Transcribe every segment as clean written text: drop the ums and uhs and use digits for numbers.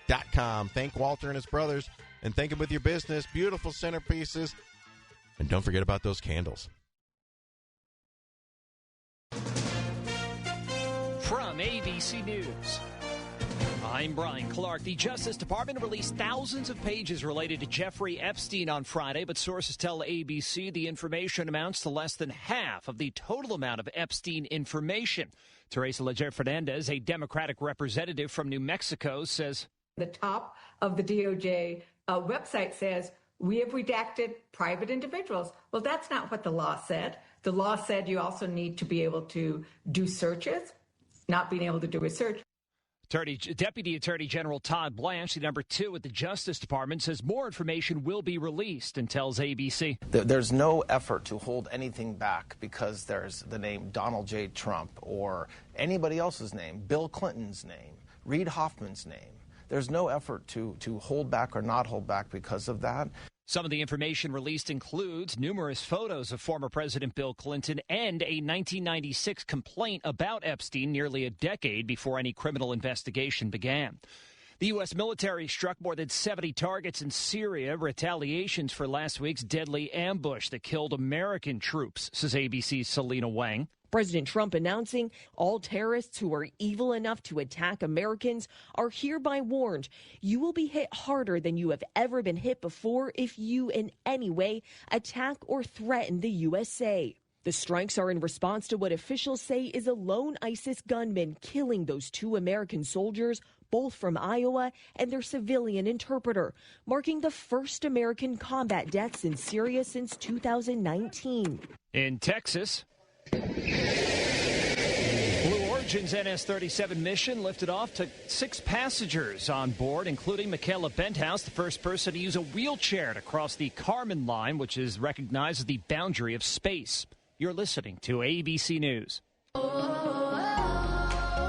housekeeping.com. Thank Walter and his brothers, and thank him with your business. Beautiful centerpieces. And don't forget about those candles. From ABC News, I'm Brian Clark. The Justice Department released thousands of pages related to Jeffrey Epstein on Friday, but sources tell ABC the information amounts to less than half of the total amount of Epstein information. Teresa Leger Fernandez, a Democratic representative from New Mexico, says the top of the DOJ website says we have redacted private individuals. Well, that's not what the law said. The law said you also need to be able to do searches. Not being able to do a search. Deputy Attorney General Todd Blanche, the number 2 at the Justice Department, says more information will be released and tells ABC. There's no effort to hold anything back because there's the name Donald J. Trump or anybody else's name, Bill Clinton's name, Reid Hoffman's name. There's no effort to hold back or not hold back because of that. Some of the information released includes numerous photos of former President Bill Clinton and a 1996 complaint about Epstein nearly a decade before any criminal investigation began. The U.S. military struck more than 70 targets in Syria, retaliations for last week's deadly ambush that killed American troops, says ABC's Selena Wang. President Trump announcing all terrorists who are evil enough to attack Americans are hereby warned. You will be hit harder than you have ever been hit before if you in any way attack or threaten the USA. The strikes are in response to what officials say is a lone ISIS gunman killing those 2 American soldiers, both from Iowa, and their civilian interpreter, marking the first American combat deaths in Syria since 2019. In Texas, Blue Origin's NS-37 mission lifted off, took 6 passengers on board, including Michaela Benthouse, the first person to use a wheelchair to cross the Kármán line, which is recognized as the boundary of space. You're listening to ABC News.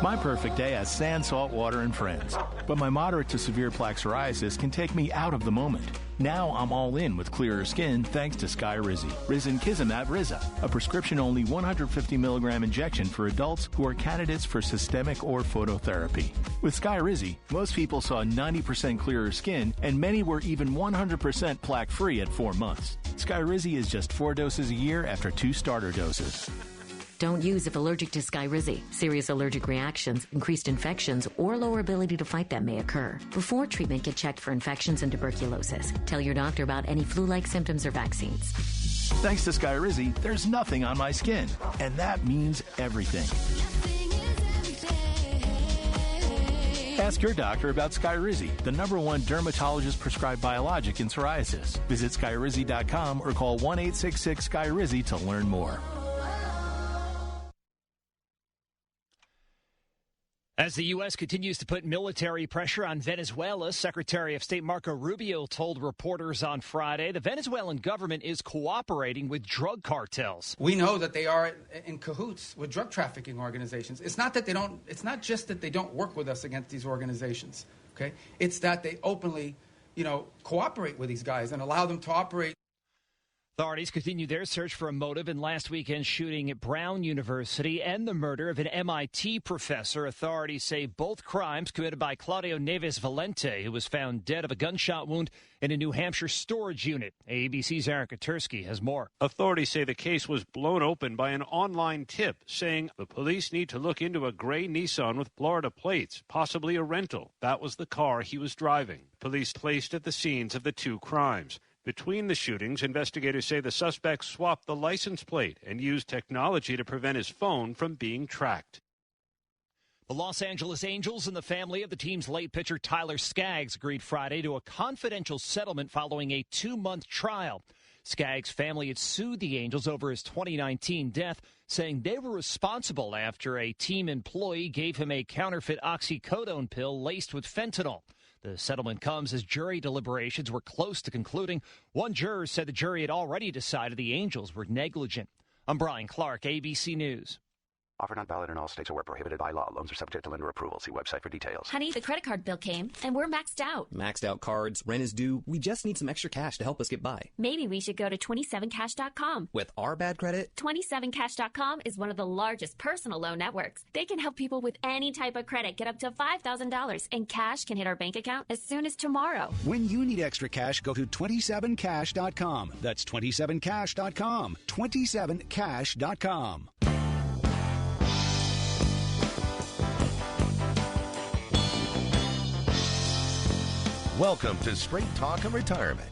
My perfect day has sand, salt water, and friends. But my moderate to severe plaque psoriasis can take me out of the moment. Now I'm all in with clearer skin thanks to Skyrizi. Risankizumab Riza, a prescription-only 150-milligram injection for adults who are candidates for systemic or phototherapy. With Skyrizi, most people saw 90% clearer skin, and many were even 100% plaque-free at 4 months. Skyrizi is just 4 doses a year after 2 starter doses. Don't use if allergic to Skyrizi. Serious allergic reactions, increased infections, or lower ability to fight them may occur. Before treatment, get checked for infections and tuberculosis. Tell your doctor about any flu-like symptoms or vaccines. Thanks to Skyrizi, there's nothing on my skin, and that means everything. Ask your doctor about Skyrizi, the #1 dermatologist-prescribed biologic in psoriasis. Visit Skyrizi.com or call 1-866-SKYRIZI to learn more. As the U.S. continues to put military pressure on Venezuela, Secretary of State Marco Rubio told reporters on Friday the Venezuelan government is cooperating with drug cartels. We know that they are in cahoots with drug trafficking organizations. It's not just that they don't work with us against these organizations, okay? It's that they openly, cooperate with these guys and allow them to operate. Authorities continue their search for a motive in last weekend's shooting at Brown University and the murder of an MIT professor. Authorities say both crimes committed by Claudio Neves Valente, who was found dead of a gunshot wound in a New Hampshire storage unit. ABC's Erica Tursky has more. Authorities say the case was blown open by an online tip saying the police need to look into a gray Nissan with Florida plates, possibly a rental. That was the car he was driving. Police placed at the scenes of the 2 crimes. Between the shootings, investigators say the suspect swapped the license plate and used technology to prevent his phone from being tracked. The Los Angeles Angels and the family of the team's late pitcher Tyler Skaggs agreed Friday to a confidential settlement following a 2-month trial. Skaggs' family had sued the Angels over his 2019 death, saying they were responsible after a team employee gave him a counterfeit oxycodone pill laced with fentanyl. The settlement comes as jury deliberations were close to concluding. One juror said the jury had already decided the Angels were negligent. I'm Brian Clark, ABC News. Offer not valid in all states or where prohibited by law. Loans are subject to lender approval. See website for details. Honey, the credit card bill came, and we're maxed out. Maxed out cards, rent is due. We just need some extra cash to help us get by. Maybe we should go to 27cash.com. With our bad credit? 27cash.com is one of the largest personal loan networks. They can help people with any type of credit get up to $5,000, and cash can hit our bank account as soon as tomorrow. When you need extra cash, go to 27cash.com. That's 27cash.com. 27cash.com. Welcome to Straight Talk and Retirement,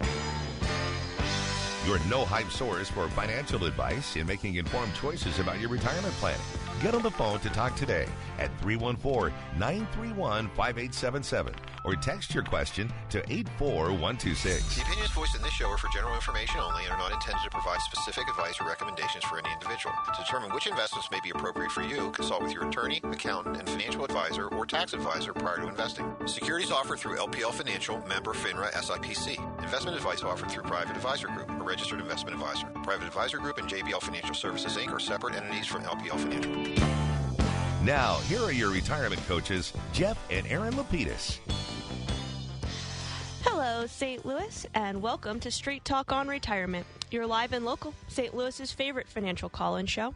your no-hype source for financial advice and making informed choices about your retirement planning. Get on the phone to talk today at 314-931-5877 or text your question to 84126. The opinions voiced in this show are for general information only and are not intended to provide specific advice or recommendations for any individual. To determine which investments may be appropriate for you, consult with your attorney, accountant, and financial advisor or tax advisor prior to investing. Securities offered through LPL Financial, member FINRA SIPC. Investment advice offered through Private Advisor Group, a registered investment advisor. Private Advisor Group and JBL Financial Services, Inc. are separate entities from LPL Financial. Now, here are your retirement coaches, Jeff and Aaron Lapidus. Hello, St. Louis, and welcome to Straight Talk on Retirement, your live and local St. Louis's favorite financial call-in show.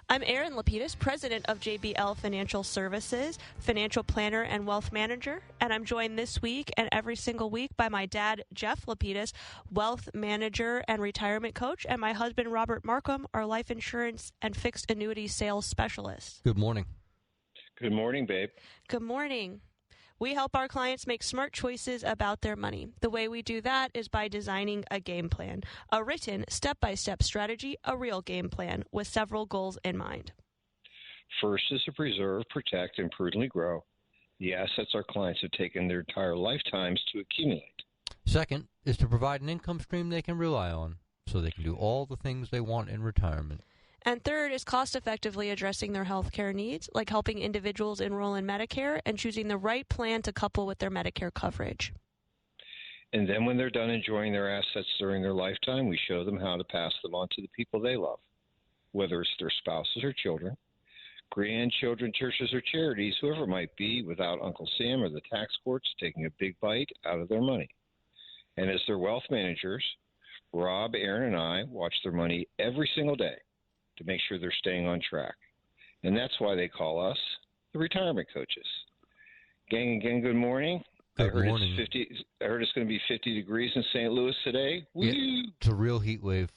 I'm Aaron Lapidus, president of JBL Financial Services, financial planner and wealth manager, and I'm joined this week and every single week by my dad, Jeff Lapidus, wealth manager and retirement coach, and my husband, Robert Markham, our life insurance and fixed annuity sales specialist. Good morning. Good morning, babe. Good morning. We help our clients make smart choices about their money. The way we do that is by designing a game plan, a written step-by-step strategy, a real game plan with several goals in mind. First is to preserve, protect, and prudently grow the assets our clients have taken their entire lifetimes to accumulate. Second is to provide an income stream they can rely on so they can do all the things they want in retirement. And third is cost-effectively addressing their health care needs, like helping individuals enroll in Medicare and choosing the right plan to couple with their Medicare coverage. And then when they're done enjoying their assets during their lifetime, we show them how to pass them on to the people they love, whether it's their spouses or children, grandchildren, churches, or charities, whoever it might be, without Uncle Sam or the tax courts taking a big bite out of their money. And as their wealth managers, Rob, Aaron, and I watch their money every single day to make sure they're staying on track. And that's why they call us the retirement coaches. Gang, again, good morning. Good morning. I heard it's going to be 50 degrees in St. Louis today. Woo! Yeah, it's a real heat wave.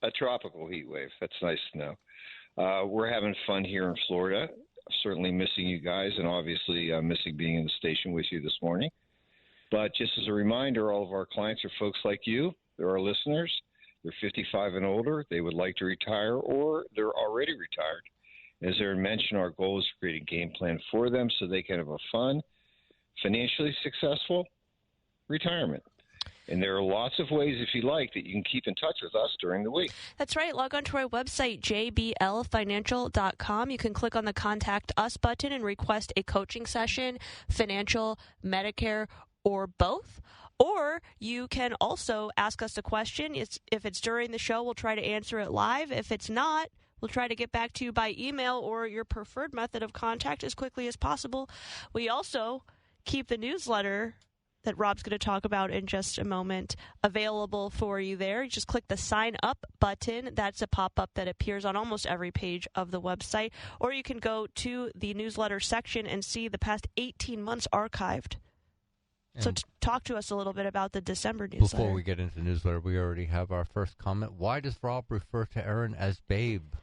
A tropical heat wave. That's nice to know. We're having fun here in Florida. Certainly missing you guys, and obviously missing being in the station with you this morning. But just as a reminder, all of our clients are folks like you. They're our listeners. They're 55 and older. They would like to retire, or they're already retired. As Aaron mentioned, our goal is to create a game plan for them so they can have a fun, financially successful retirement. And there are lots of ways, if you like, that you can keep in touch with us during the week. That's right. Log on to our website, jblfinancial.com. You can click on the Contact Us button and request a coaching session, financial, Medicare, or both. Or you can also ask us a question. If it's during the show, we'll try to answer it live. If it's not, we'll try to get back to you by email or your preferred method of contact as quickly as possible. We also keep the newsletter that Rob's going to talk about in just a moment available for you there. You just click the sign up button. That's a pop-up that appears on almost every page of the website. Or you can go to the newsletter section and see the past 18 months archived. So talk to us a little bit about the December newsletter. Before we get into the newsletter, we already have our first comment. Why does Rob refer to Erin as babe?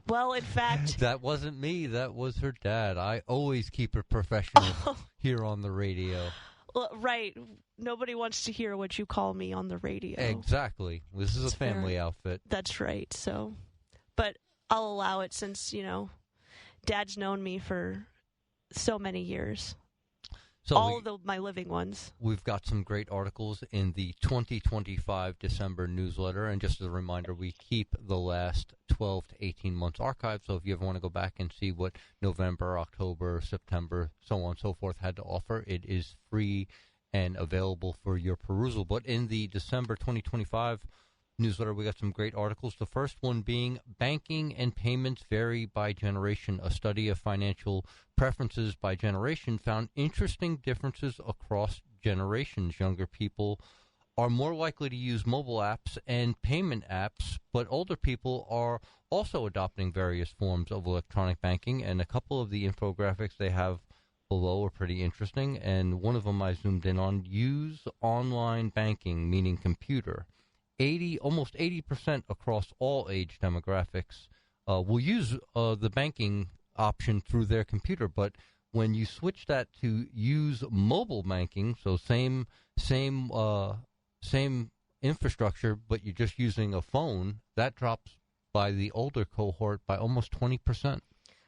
Well, in fact... That wasn't me. That was her dad. I always keep it professional here on the radio. Well, right. Nobody wants to hear what you call me on the radio. Exactly. This is a family outfit. That's right. So, but I'll allow it since, Dad's known me for so many years. So all of my living ones. We've got some great articles in the 2025 December newsletter. And just as a reminder, we keep the last 12 to 18 months archived. So if you ever want to go back and see what November, October, September, so on and so forth had to offer, it is free and available for your perusal. But in the December 2025 newsletter, we got some great articles. The first one being Banking and Payments Vary by Generation. A study of financial preferences by generation found interesting differences across generations. Younger people are more likely to use mobile apps and payment apps, but older people are also adopting various forms of electronic banking, and a couple of the infographics they have below are pretty interesting, and one of them I zoomed in on, use online banking, meaning computer. Almost 80% across all age demographics will use the banking option through their computer, but when you switch that to use mobile banking, so same infrastructure, but you're just using a phone, that drops by the older cohort by almost 20%.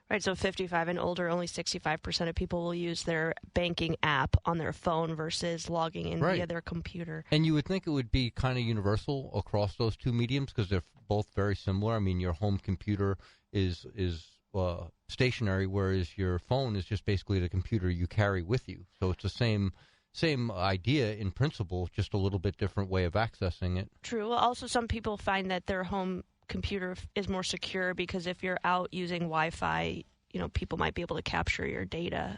Right, so 55 and older, only 65% of people will use their banking app on their phone versus logging in via their computer. And you would think it would be kind of universal across those two mediums because they're both very similar. I mean, your home computer is stationary, whereas your phone is just basically the computer you carry with you. So it's the same idea in principle, just a little bit different way of accessing it. True. Also, some people find that their home computer is more secure because if you're out using Wi-Fi, people might be able to capture your data.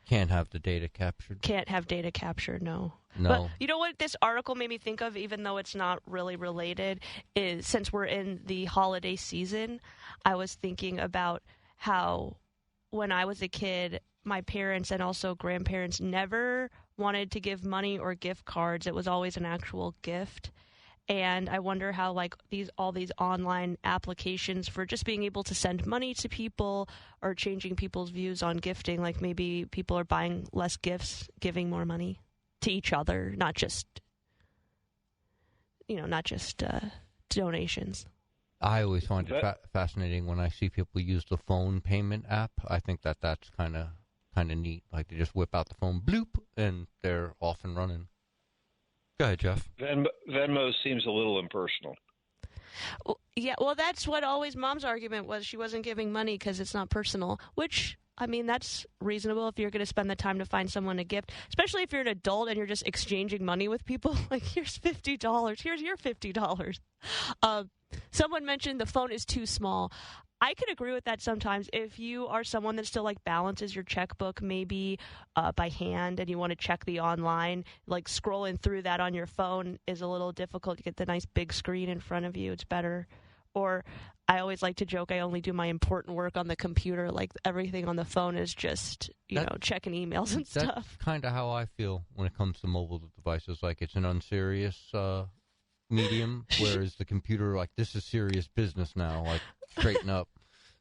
Can't have the data captured. Can't have data captured, no. No. But you know what this article made me think of, even though it's not really related, is since we're in the holiday season, I was thinking about how when I was a kid, my parents and also grandparents never wanted to give money or gift cards. It was always an actual gift. And I wonder how all these online applications for just being able to send money to people are changing people's views on gifting. Like maybe people are buying less gifts, giving more money to each other, not just donations. I always find it fascinating when I see people use the phone payment app. I think that's kind of neat. Like they just whip out the phone, bloop, and they're off and running. Go ahead, Jeff. Venmo seems a little impersonal. Well, that's what always Mom's argument was. She wasn't giving money because it's not personal, which, I mean, that's reasonable if you're going to spend the time to find someone a gift, especially if you're an adult and you're just exchanging money with people. Like, here's $50. Here's your $50. Someone mentioned the phone is too small. I could agree with that sometimes. If you are someone that still balances your checkbook maybe by hand and you want to check the online, scrolling through that on your phone is a little difficult. You get the nice big screen in front of you. It's better. Or I always like to joke I only do my important work on the computer. Everything on the phone is just, checking emails and stuff. That's kind of how I feel when it comes to mobile devices. It's an unserious medium, whereas the computer, this is serious business now. Straighten up.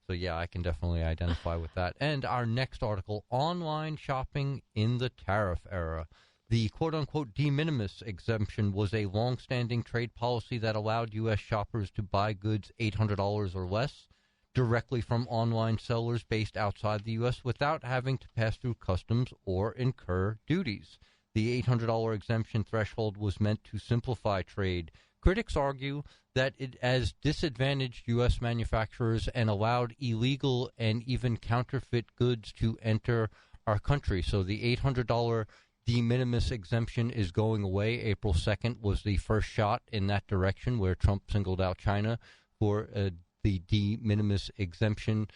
So, yeah, I can definitely identify with that. And our next article, Online Shopping in the Tariff Era. The quote-unquote de minimis exemption was a long-standing trade policy that allowed U.S. shoppers to buy goods $800 or less directly from online sellers based outside the U.S. without having to pass through customs or incur duties. The $800 exemption threshold was meant to simplify trade. Critics argue that it has disadvantaged U.S. manufacturers and allowed illegal and even counterfeit goods to enter our country. So the $800 de minimis exemption is going away. April 2nd was the first shot in that direction where Trump singled out China for the de minimis exemption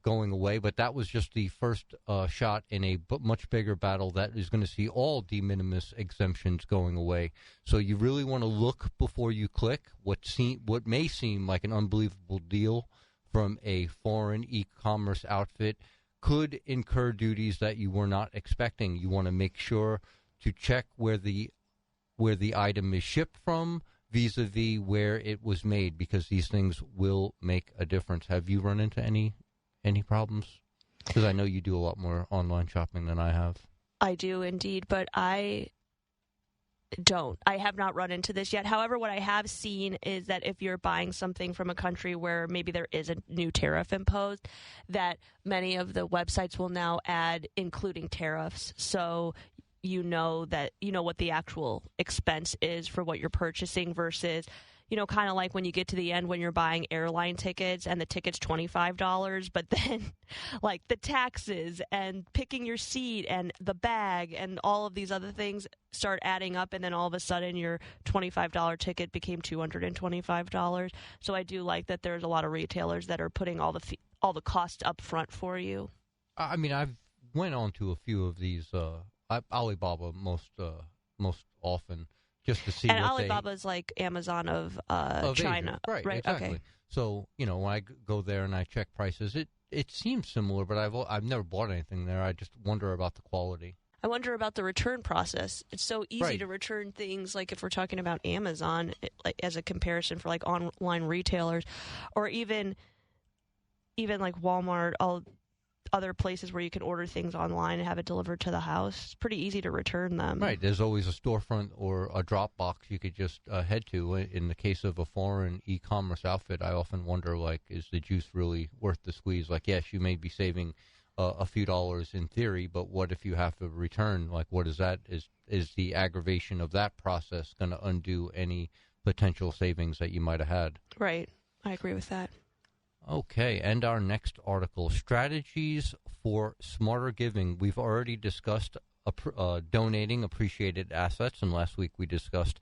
going away, but that was just the first shot in a much bigger battle that is going to see all de minimis exemptions going away. So you really want to look before you click. What may seem like an unbelievable deal from a foreign e-commerce outfit could incur duties that you were not expecting. You want to make sure to check where the item is shipped from vis-a-vis where it was made, because these things will make a difference. Have you run into any problems? Because I know you do a lot more online shopping than I have. I do indeed, but I don't. I have not run into this yet. However, what I have seen is that if you're buying something from a country where maybe there is a new tariff imposed, that many of the websites will now add including tariffs. So what the actual expense is for what you're purchasing versus kind of like when you get to the end when you're buying airline tickets and the ticket's $25, but then like the taxes and picking your seat and the bag and all of these other things start adding up, and then all of a sudden your $25 ticket became $225. So I do like that there's a lot of retailers that are putting all the costs up front for you. I mean, I've went on to a few of these, Alibaba most often, just to see and what Alibaba's like Amazon of China. Asia. Right, exactly. Okay. So, when I go there and I check prices, it seems similar, but I've never bought anything there. I just wonder about the quality. I wonder about the return process. It's so easy to return things, like if we're talking about Amazon, like as a comparison for like online retailers, or even like Walmart, all other places where you can order things online and have it delivered to the house. It's pretty easy to return them. Right. There's always a storefront or a drop box you could just head to. In the case of a foreign e-commerce outfit, I often wonder, like, is the juice really worth the squeeze? Like, yes, you may be saving a few dollars in theory, but what if you have to return? Like, what is that? Is the aggravation of that process going to undo any potential savings that you might have had? Right. I agree with that. Okay, and our next article, Strategies for Smarter Giving. We've already discussed donating appreciated assets, and last week we discussed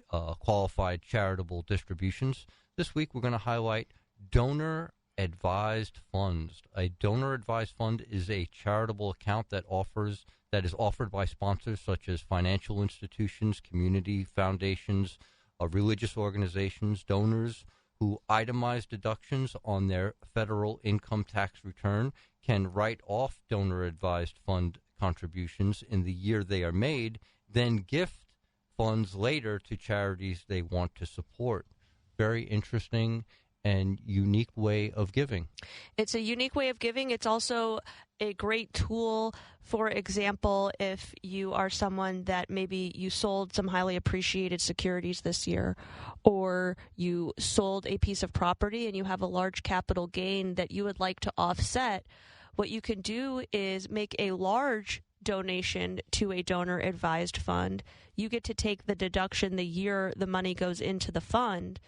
qualified charitable distributions. This week we're going to highlight donor-advised funds. A donor-advised fund is a charitable account that is offered by sponsors such as financial institutions, community foundations, religious organizations, donors who itemize deductions on their federal income tax return can write off donor-advised fund contributions in the year they are made, then gift funds later to charities they want to support. Very interesting and unique way of giving. It's a unique way of giving. It's also a great tool. For example, if you are someone that maybe you sold some highly appreciated securities this year, or you sold a piece of property and you have a large capital gain that you would like to offset, what you can do is make a large donation to a donor-advised fund. You get to take the deduction the year the money goes into the fund.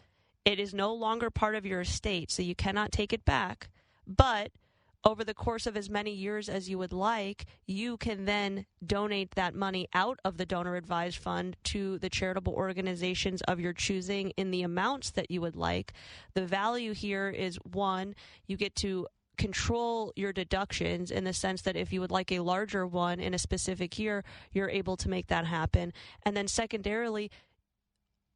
It is no longer part of your estate, so you cannot take it back. But over the course of as many years as you would like, you can then donate that money out of the donor-advised fund to the charitable organizations of your choosing in the amounts that you would like. The value here is, one, you get to control your deductions in the sense that if you would like a larger one in a specific year, you're able to make that happen. And then secondarily,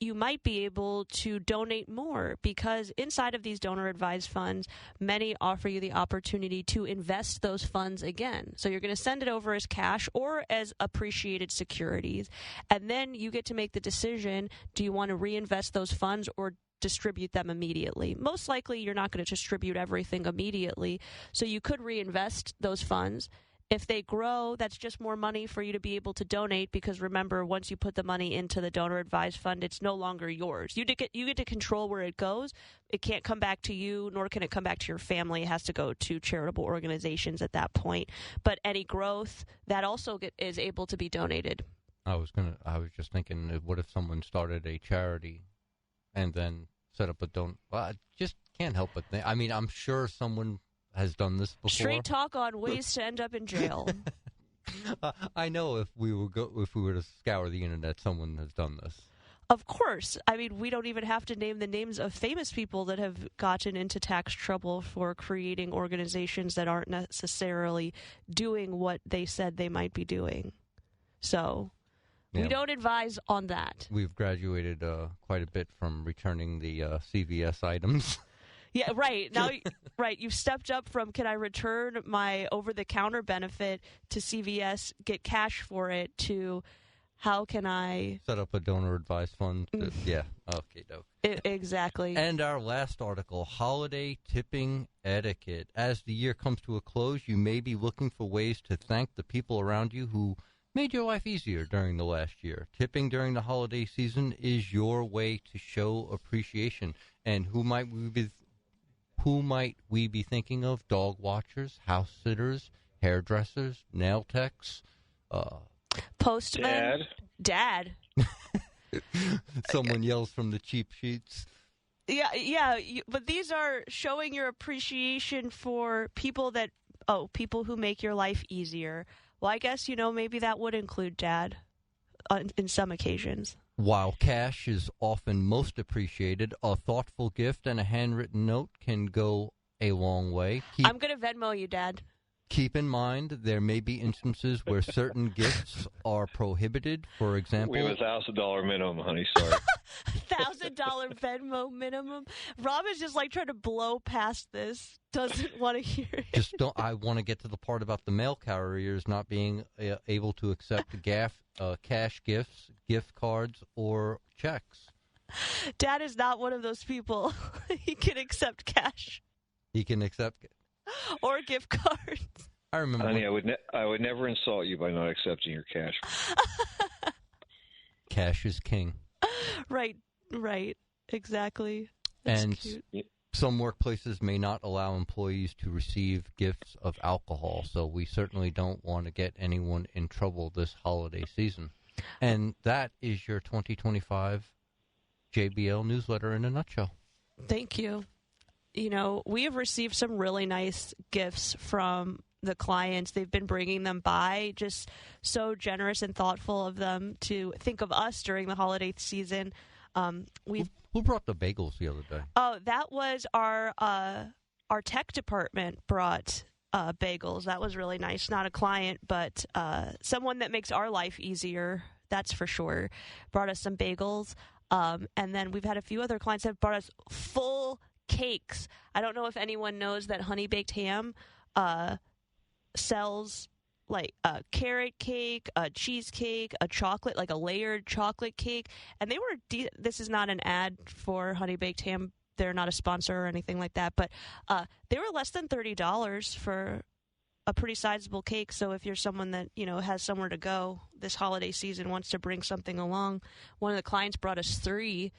you might be able to donate more because inside of these donor-advised funds, many offer you the opportunity to invest those funds again. So you're going to send it over as cash or as appreciated securities, and then you get to make the decision, do you want to reinvest those funds or distribute them immediately? Most likely you're not going to distribute everything immediately, so you could reinvest those funds. If they grow, that's just more money for you to be able to donate because, remember, once you put the money into the donor-advised fund, it's no longer yours. You get to control where it goes. It can't come back to you, nor can it come back to your family. It has to go to charitable organizations at that point. But any growth, that also is able to be donated. I was just thinking, what if someone started a charity and then set up a I just can't help but think. I mean, I'm sure someone has done this before. Straight talk on ways to end up in jail. I know if we were to scour the internet, someone has done this. Of course. I mean, we don't even have to name the names of famous people that have gotten into tax trouble for creating organizations that aren't necessarily doing what they said they might be doing. So we don't advise on that. We've graduated quite a bit from returning the CVS items. Yeah, right. Now, right, you've stepped up from can I return my over-the-counter benefit to CVS, get cash for it, to how can I set up a donor-advised fund? Yeah, okay, dope. Exactly. And our last article, Holiday Tipping Etiquette. As the year comes to a close, you may be looking for ways to thank the people around you who made your life easier during the last year. Tipping during the holiday season is your way to show appreciation. And who might we be thinking of? Dog watchers, house sitters, hairdressers, nail techs, postman, dad. Someone yells from the cheap sheets. Yeah, but these are showing your appreciation for people who make your life easier. Well, I guess, maybe that would include Dad in some occasions. While cash is often most appreciated, a thoughtful gift and a handwritten note can go a long way. I'm going to Venmo you, Dad. Keep in mind, there may be instances where certain gifts are prohibited. For example, we have $1,000 minimum, honey. Sorry. $1,000 Venmo minimum. Rob is just trying to blow past this. Doesn't want to hear it. I want to get to the part about the mail carriers not being able to accept cash gifts, gift cards, or checks. Dad is not one of those people. He can accept cash. He can accept or gift cards. I remember. Honey, I would never insult you by not accepting your cash. Cash is king. Right, exactly. That's cute. Some workplaces may not allow employees to receive gifts of alcohol, so we certainly don't want to get anyone in trouble this holiday season. And that is your 2025 JBL newsletter in a nutshell. Thank you. We have received some really nice gifts from the clients. They've been bringing them by, just so generous and thoughtful of them to think of us during the holiday season. Who brought the bagels the other day? Oh, that was our tech department brought bagels. That was really nice. Not a client, but someone that makes our life easier, that's for sure, brought us some bagels. And then we've had a few other clients that have brought us full cakes. I don't know if anyone knows that Honey Baked Ham sells a carrot cake, a cheesecake, a chocolate, a layered chocolate cake. And they were, this is not an ad for Honey Baked Ham. They're not a sponsor or anything like that. But they were less than $30 for a pretty sizable cake. So if you're someone that, has somewhere to go this holiday season, wants to bring something along, one of the clients brought us 3.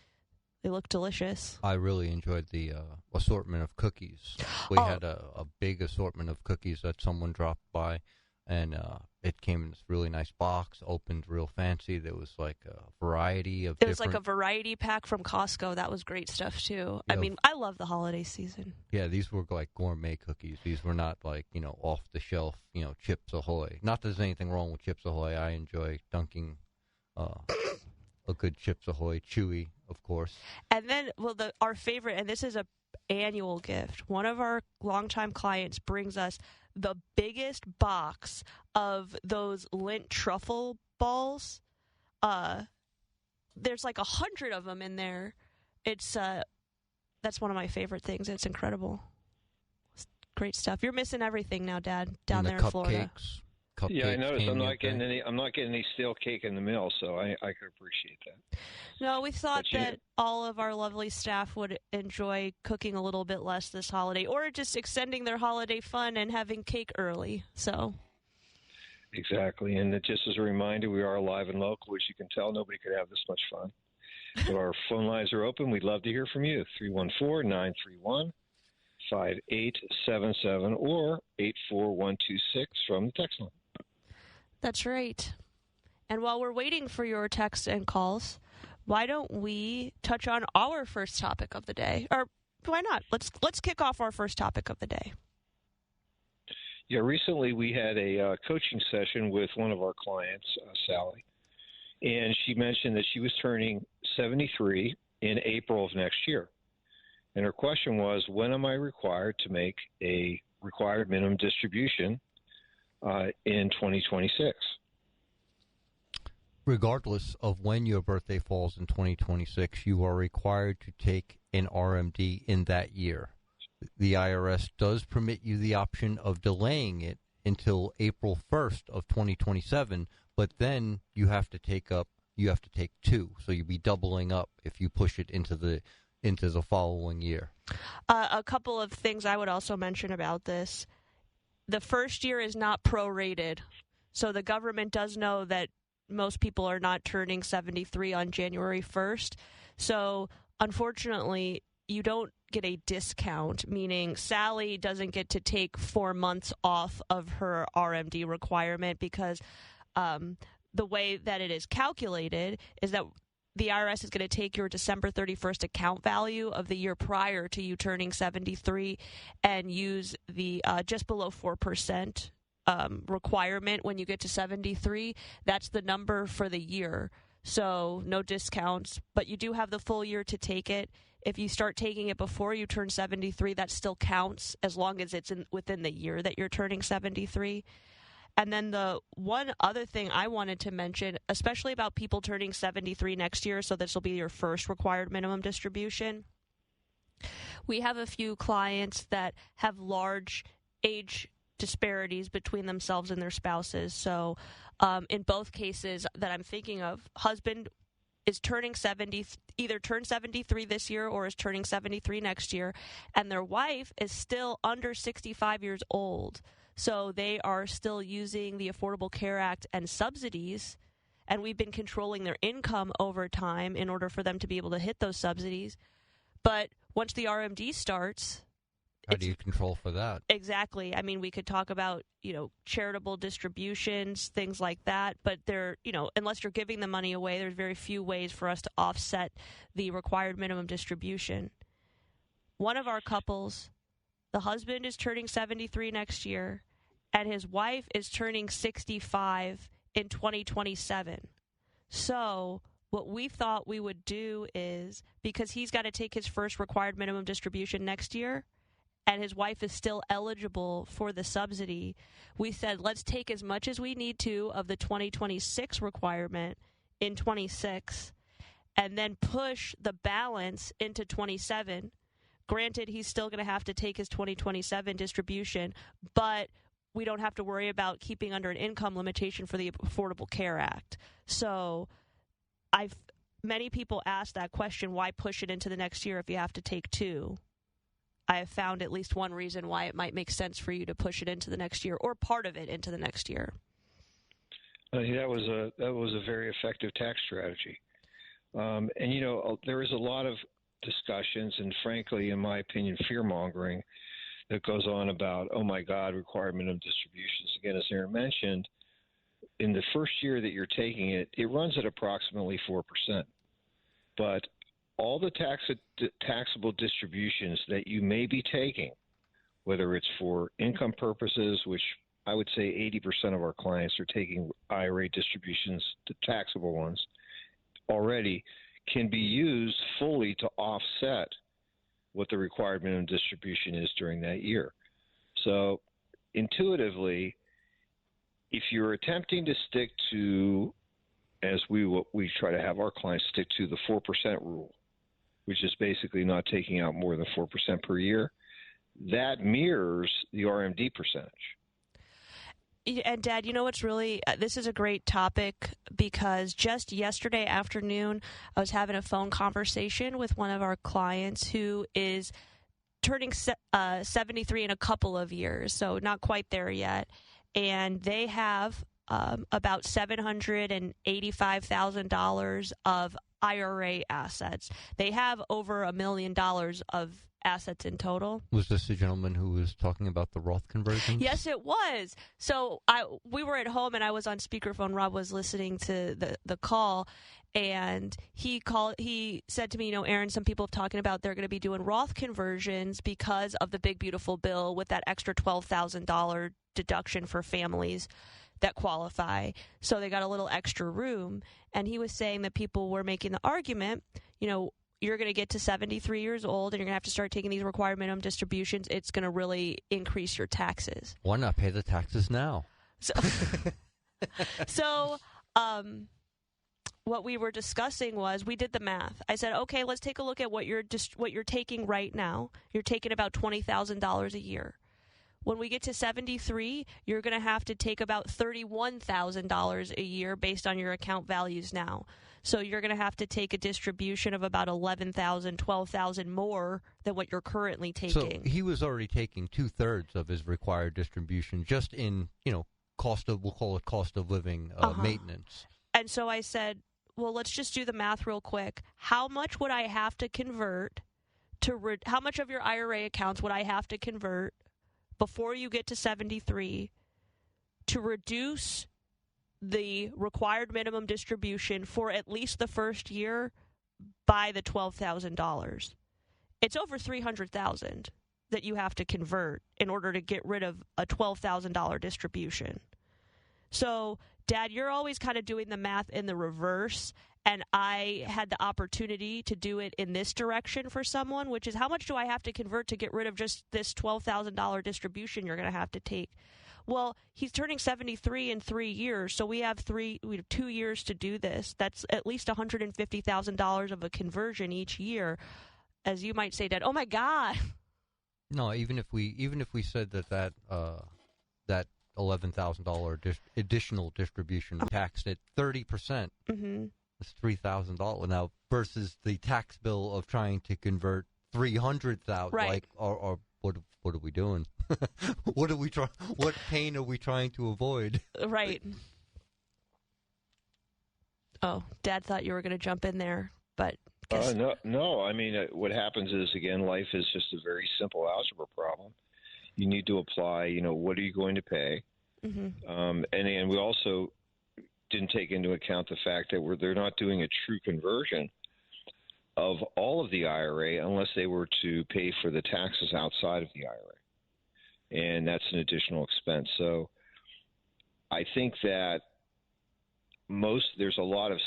They look delicious. I really enjoyed the assortment of cookies. We had a big assortment of cookies that someone dropped by, and it came in this really nice box, opened real fancy. There was a variety of It was like a variety pack from Costco. That was great stuff, too. Yeah. I mean, I love the holiday season. Yeah, these were gourmet cookies. These were not off the shelf, Chips Ahoy. Not that there's anything wrong with Chips Ahoy. I enjoy dunking a good Chips Ahoy, chewy, of course. And then, our favorite, and this is a annual gift. One of our longtime clients brings us the biggest box of those Lindt truffle balls. There's 100 of them in there. It's that's one of my favorite things. It's incredible. It's great stuff. You're missing everything now, Dad, down there in Florida. Yeah, I noticed. I'm not getting any stale cake in the mail, so I could appreciate that. No, we thought that all of our lovely staff would enjoy cooking a little bit less this holiday, or just extending their holiday fun and having cake early. So. Exactly, and just as a reminder, we are live and local. As you can tell, nobody could have this much fun. So our phone lines are open. We'd love to hear from you. 314-931-5877 or 84126 from the text line. That's right. And while we're waiting for your texts and calls, why don't we touch on our first topic of the day? Or why not? Let's kick off our first topic of the day. Yeah, recently we had a coaching session with one of our clients, Sally, and she mentioned that she was turning 73 in April of next year. And her question was, when am I required to make a required minimum distribution in 2026? Regardless of when your birthday falls in 2026, you are required to take an RMD in that year. The IRS does permit you the option of delaying it until April 1st of 2027, but then you have to take 2, so you'll be doubling up if you push it into the following year. A couple of things I would also mention about this. The first year is not prorated, so the government does know that most people are not turning 73 on January 1st. So, unfortunately, you don't get a discount, meaning Sally doesn't get to take 4 months off of her RMD requirement because the way that it is calculated is that the IRS is going to take your December 31st account value of the year prior to you turning 73 and use the just below 4% requirement when you get to 73. That's the number for the year. So no discounts, but you do have the full year to take it. If you start taking it before you turn 73, that still counts as long as it's within the year that you're turning 73. And then the one other thing I wanted to mention, especially about people turning 73 next year, so this will be your first required minimum distribution. We have a few clients that have large age disparities between themselves and their spouses. So in both cases that I'm thinking of, husband is turning 70, either turned 73 this year or is turning 73 next year, and their wife is still under 65 years old. So they are still using the Affordable Care Act and subsidies, and we've been controlling their income over time in order for them to be able to hit those subsidies. But once the RMD starts... How do you control for that? Exactly. I mean, we could talk about, charitable distributions, things like that, but unless you're giving the money away, there's very few ways for us to offset the required minimum distribution. One of our couples, the husband is turning 73 next year, and his wife is turning 65 in 2027. So what we thought we would do is, because he's got to take his first required minimum distribution next year, and his wife is still eligible for the subsidy, we said, let's take as much as we need to of the 2026 requirement in 26 and then push the balance into 27. Granted, he's still going to have to take his 2027 distribution, but we don't have to worry about keeping under an income limitation for the Affordable Care Act. So many people ask that question, why push it into the next year if you have to take two? I have found at least one reason why it might make sense for you to push it into the next year, or part of it into the next year. That was a very effective tax strategy. And there is a lot of discussions and, frankly, in my opinion, fear-mongering that goes on about, oh, my God, required minimum distributions. Again, as Aaron mentioned, in the first year that you're taking it, it runs at approximately 4%. But all the taxable distributions that you may be taking, whether it's for income purposes, which I would say 80% of our clients are taking IRA distributions, the taxable ones, already, can be used fully to offset what the required minimum distribution is during that year. So intuitively, if you're attempting to stick to, as we try to have our clients stick to, the 4% rule, which is basically not taking out more than 4% per year, that mirrors the RMD percentage. And, Dad, what's really this is a great topic because just yesterday afternoon, I was having a phone conversation with one of our clients who is turning 73 in a couple of years, so not quite there yet. And they have about $785,000 of IRA assets. They have over $1 million of assets in total. Was this the gentleman who was talking about the Roth conversion? Yes, it was. So we were at home and I was on speakerphone. Rob was listening to the call, and he said to me, Aaron, some people have talking about they're going to be doing Roth conversions because of the big beautiful bill with that extra $12,000 deduction for families that qualify. So they got a little extra room. And he was saying that people were making the argument, you're going to get to 73 years old and you're going to have to start taking these required minimum distributions. It's going to really increase your taxes. Why not pay the taxes now? So what we were discussing was we did the math. I said, okay, let's take a look at what you're taking right now. You're taking about $20,000 a year. When we get to 73, you're going to have to take about $31,000 a year based on your account values now. So you're going to have to take a distribution of about $11,000, $12,000 more than what you're currently taking. So he was already taking 2/3 of his required distribution just in, we'll call it cost of living maintenance. And so I said, well, let's just do the math real quick. How much would I have to convert how much of your IRA accounts would I have to convert before you get to 73 to reduce the required minimum distribution for at least the first year by the $12,000. It's over $300,000 that you have to convert in order to get rid of a $12,000 distribution. So, Dad, you're always kind of doing the math in the reverse, and I had the opportunity to do it in this direction for someone, which is how much do I have to convert to get rid of just this $12,000 distribution you're going to have to take? Well, he's turning 73 in 3 years, so we have 2 years to do this. That's at least $150,000 of a conversion each year. As you might say, Dad, oh my God. No, even if we said that $11,000 additional distribution taxed at 30%, it's $3,000 now versus the tax bill of trying to convert 300,000. Right. Like, or what are we doing? What pain are we trying to avoid? Right. Oh, Dad thought you were going to jump in there, but no. I mean, what happens is, again, life is just a very simple algebra problem. You need to apply, what are you going to pay? And we also didn't take into account the fact that they're not doing a true conversion of all of the IRA unless they were to pay for the taxes outside of the IRA. And that's an additional expense. So I think that there's a lot of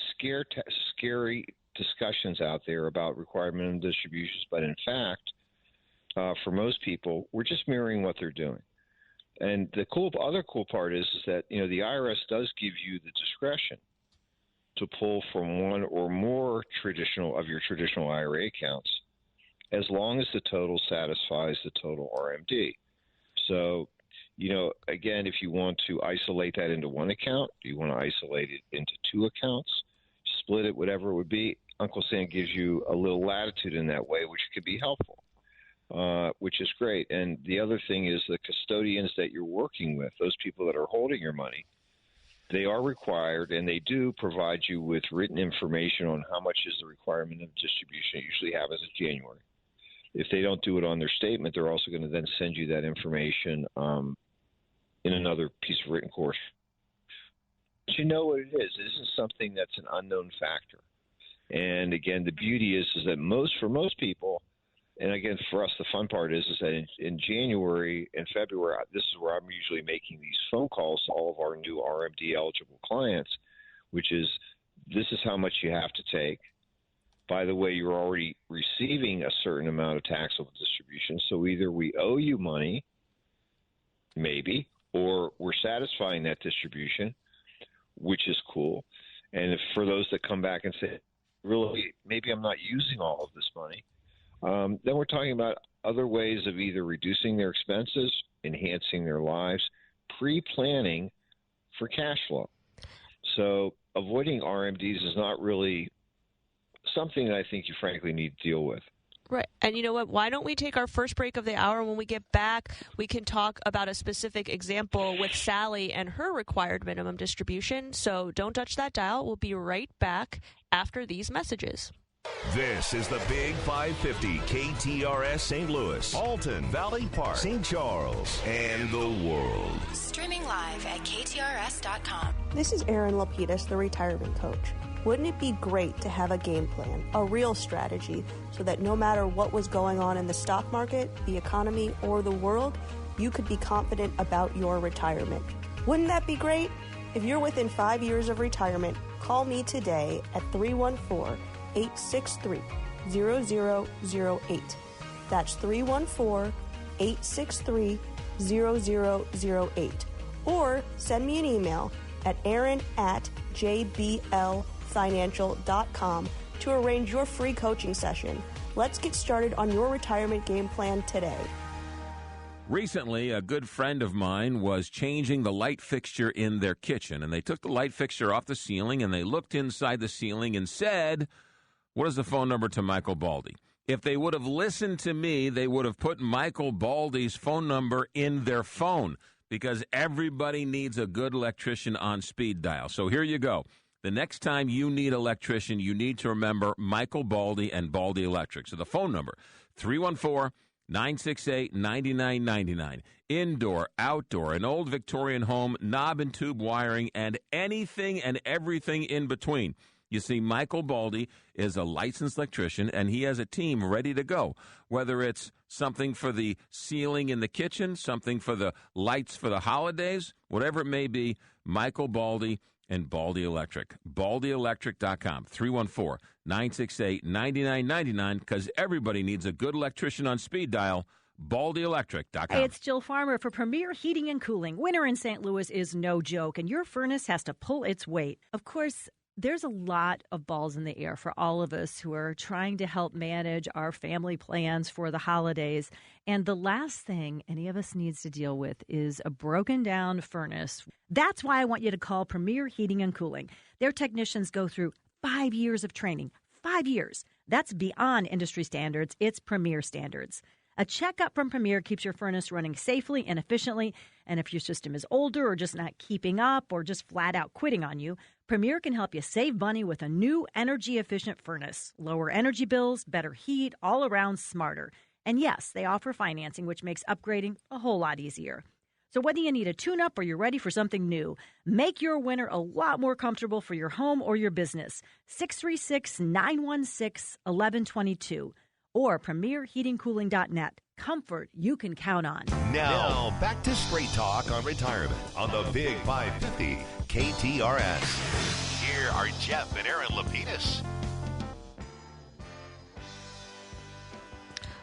scary discussions out there about required minimum distributions, but in fact, for most people, we're just mirroring what they're doing. And the other cool part is that the IRS does give you the discretion to pull from one or more of your traditional IRA accounts, as long as the total satisfies the total RMD. So, again, if you want to isolate that into one account, you want to isolate it into two accounts, split it, whatever it would be, Uncle Sam gives you a little latitude in that way, which could be helpful. Which is great. And the other thing is the custodians that you're working with, those people that are holding your money, they are required, and they do provide you with written information on how much is the requirement of distribution. It usually happens in January. If they don't do it on their statement, they're also going to then send you that information in another piece of written course. But you know what it is. It isn't something that's an unknown factor. And, again, the beauty is that for most people, and again, for us, the fun part is that in January and February, this is where I'm usually making these phone calls to all of our new RMD-eligible clients, which is, this is how much you have to take. By the way, you're already receiving a certain amount of taxable distribution, so either we owe you money, maybe, or we're satisfying that distribution, which is cool. And for those that come back and say, really, maybe I'm not using all of this money, then we're talking about other ways of either reducing their expenses, enhancing their lives, pre-planning for cash flow. So avoiding RMDs is not really something that I think you frankly need to deal with. Right. And you know what? Why don't we take our first break of the hour? When we get back, we can talk about a specific example with Sally and her required minimum distribution. So don't touch that dial. We'll be right back after these messages. This is the Big 550 KTRS St. Louis, Alton, Valley Park, St. Charles, and the world. Streaming live at KTRS.com. This is Erin Lapidus, the retirement coach. Wouldn't it be great to have a game plan, a real strategy, so that no matter what was going on in the stock market, the economy, or the world, you could be confident about your retirement? Wouldn't that be great? If you're within 5 years of retirement, call me today at 314-863-0008. That's 314-863-0008. Or send me an email at aaron@jblfinancial.com to arrange your free coaching session. Let's get started on your retirement game plan today. Recently, a good friend of mine was changing the light fixture in their kitchen, and they took the light fixture off the ceiling, and they looked inside the ceiling and said, "What is the phone number to Michael Baldy?" If they would have listened to me, they would have put Michael Baldy's phone number in their phone, because everybody needs a good electrician on speed dial. So here you go. The next time you need an electrician, you need to remember Michael Baldy and Baldy Electric. So the phone number, 314 968-9999. Indoor, outdoor, an old Victorian home, knob and tube wiring, and anything and everything in between. You see, Michael Baldy is a licensed electrician, and he has a team ready to go. Whether it's something for the ceiling in the kitchen, something for the lights for the holidays, whatever it may be, Michael Baldy and Baldy Electric. BaldyElectric.com, 314-968-9999, because everybody needs a good electrician on speed dial. BaldyElectric.com. Hey, it's Jill Farmer for Premier Heating and Cooling. Winter in St. Louis is no joke, and your furnace has to pull its weight. Of course, there's a lot of balls in the air for all of us who are trying to help manage our family plans for the holidays. And the last thing any of us needs to deal with is a broken down furnace. That's why I want you to call Premier Heating and Cooling. Their technicians go through 5 years of training. 5 years. That's beyond industry standards. It's Premier standards. A checkup from Premier keeps your furnace running safely and efficiently. And if your system is older or just not keeping up or just flat out quitting on you, Premier can help you save money with a new energy-efficient furnace. Lower energy bills, better heat, all around smarter. And yes, they offer financing, which makes upgrading a whole lot easier. So whether you need a tune-up or you're ready for something new, make your winter a lot more comfortable for your home or your business. 636-916-1122. Or premierheatingcooling.net. Comfort you can count on. Now, back to Straight Talk on Retirement on the Big 550 KTRS. Here are Jeff and Aaron Lapidus.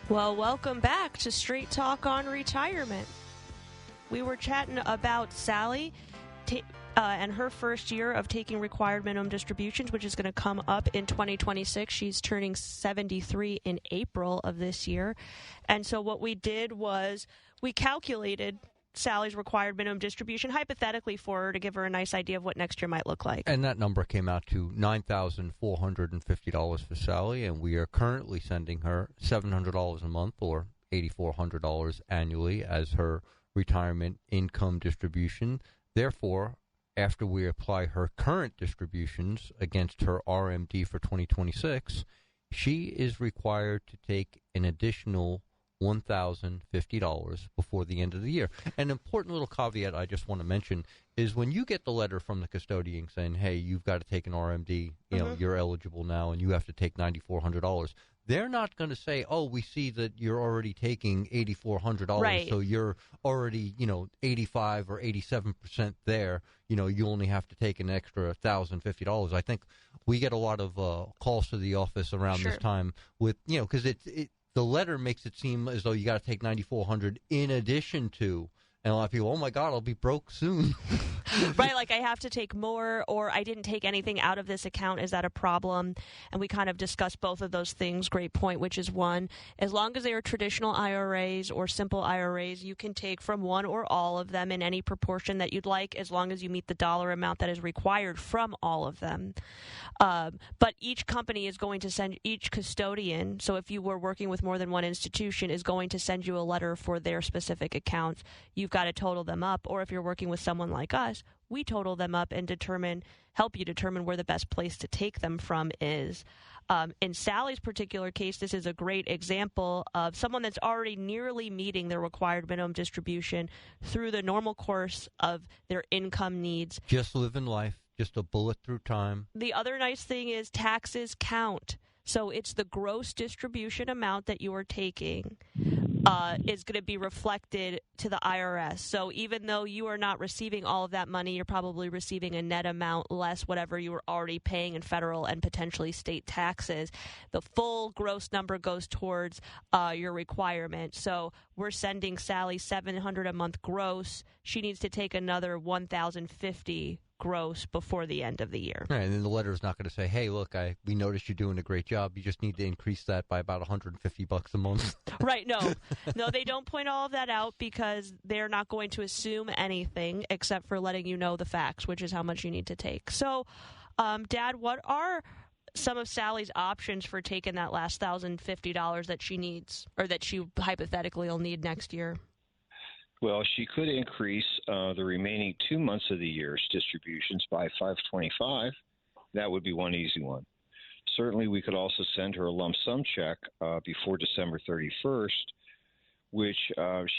Well, welcome back to Straight Talk on Retirement. We were chatting about Sally and her first year of taking required minimum distributions, which is going to come up in 2026. She's turning 73 in April of this year. And so what we did was we calculated Sally's required minimum distribution hypothetically for her to give her a nice idea of what next year might look like. And that number came out to $9,450 for Sally, and we are currently sending her $700 a month or $8,400 annually as her retirement income distribution. Therefore, after we apply her current distributions against her RMD for 2026, she is required to take an additional $1,050 before the end of the year. An important little caveat I just want to mention is when you get the letter from the custodian saying, hey, you've got to take an RMD, you're eligible now, and you have to take $9,400, they're not going to say, oh, we see that you're already taking $8,400, right, so you're already, 85 or 87% there. You only have to take an extra $1,050. I think we get a lot of calls to the office around this time with, because the letter makes it seem as though you got to take $9,400 in addition to. And a lot of people, oh, my God, I'll be broke soon. Right, like I have to take more, or I didn't take anything out of this account. Is that a problem? And we kind of discussed both of those things. Great point, which is one, as long as they are traditional IRAs or simple IRAs, you can take from one or all of them in any proportion that you'd like, as long as you meet the dollar amount that is required from all of them. But each company is going to send each custodian, so if you were working with more than one institution, is going to send you a letter for their specific accounts. You've got to total them up, or if you're working with someone like us, we total them up and help you determine where the best place to take them from is. In Sally's particular case, this is a great example of someone that's already nearly meeting their required minimum distribution through the normal course of their income needs. Just living life, just a bullet through time. The other nice thing is taxes count. So it's the gross distribution amount that you are taking is going to be reflected to the IRS. So even though you are not receiving all of that money, you're probably receiving a net amount less whatever you were already paying in federal and potentially state taxes. The full gross number goes towards your requirement. So we're sending Sally $700 a month gross. She needs to take another $1,050 gross before the end of the year. Right, and then the letter is not going to say, hey, look, we noticed you're doing a great job. You just need to increase that by about $150 a month. Right, no, they don't point all of that out because they're not going to assume anything except for letting you know the facts, which is how much you need to take. So, Dad, what are some of Sally's options for taking that last $1,050 that she needs, or that she hypothetically will need next year? Well, she could increase the remaining 2 months of the year's distributions by $525. That would be one easy one. Certainly, we could also send her a lump sum check before December 31st which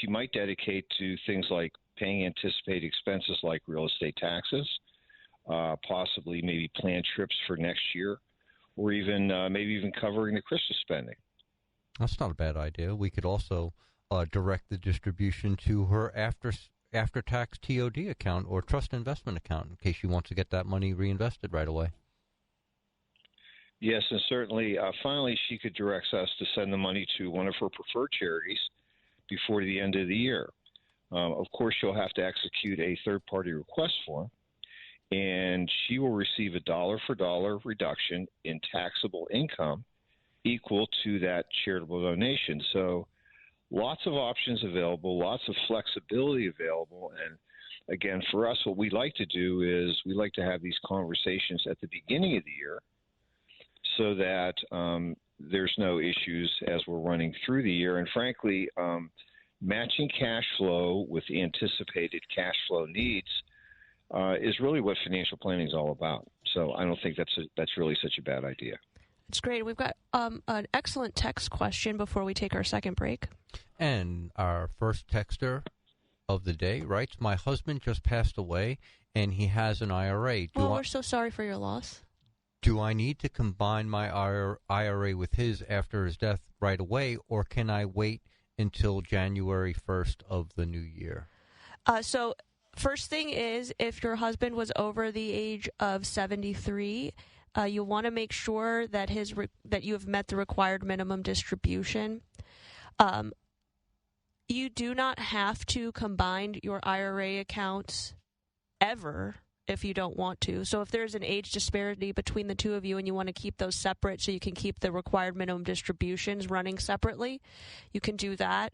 she might dedicate to things like paying anticipated expenses like real estate taxes, possibly maybe planned trips for next year, or even maybe even covering the Christmas spending. That's not a bad idea. We could also direct the distribution to her after-tax TOD account or trust investment account in case she wants to get that money reinvested right away. Yes, and certainly, finally, she could direct us to send the money to one of her preferred charities before the end of the year. Of course, she'll have to execute a third-party request form, and she will receive a dollar-for-dollar reduction in taxable income equal to that charitable donation. So lots of options available, lots of flexibility available. And again, for us, what we like to do is we like to have these conversations at the beginning of the year so that there's no issues as we're running through the year. And frankly, matching cash flow with the anticipated cash flow needs is really what financial planning is all about. So I don't think that's really such a bad idea. It's great. We've got an excellent text question before we take our second break. And our first texter of the day writes, my husband just passed away, and he has an IRA. We're so sorry for your loss. Do I need to combine my IRA with his after his death right away, or can I wait until January 1st of the new year? So first thing is, if your husband was over the age of 73, you want to make sure that that you have met the required minimum distribution. You do not have to combine your IRA accounts ever if you don't want to. So if there's an age disparity between the two of you and you want to keep those separate so you can keep the required minimum distributions running separately, you can do that.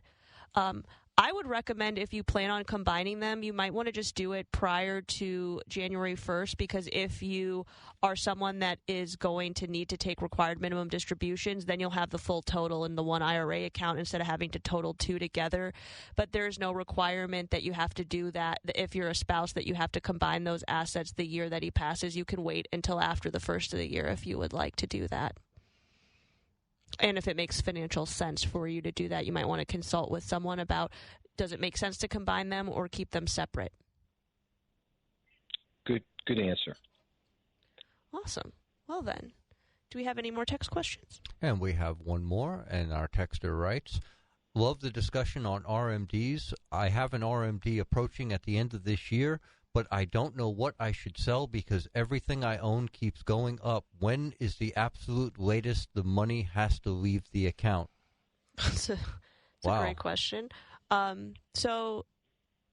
I would recommend if you plan on combining them, you might want to just do it prior to January 1st, because if you are someone that is going to need to take required minimum distributions, then you'll have the full total in the one IRA account instead of having to total two together. But there's no requirement that you have to do that. If you're a spouse, that you have to combine those assets the year that he passes. You can wait until after the first of the year if you would like to do that. And if it makes financial sense for you to do that, you might want to consult with someone about, does it make sense to combine them or keep them separate? Good answer. Awesome. Well then, do we have any more text questions? And we have one more, and our texter writes, love the discussion on RMDs. I have an RMD approaching at the end of this year, but I don't know what I should sell because everything I own keeps going up. When is the absolute latest the money has to leave the account? It's a great question.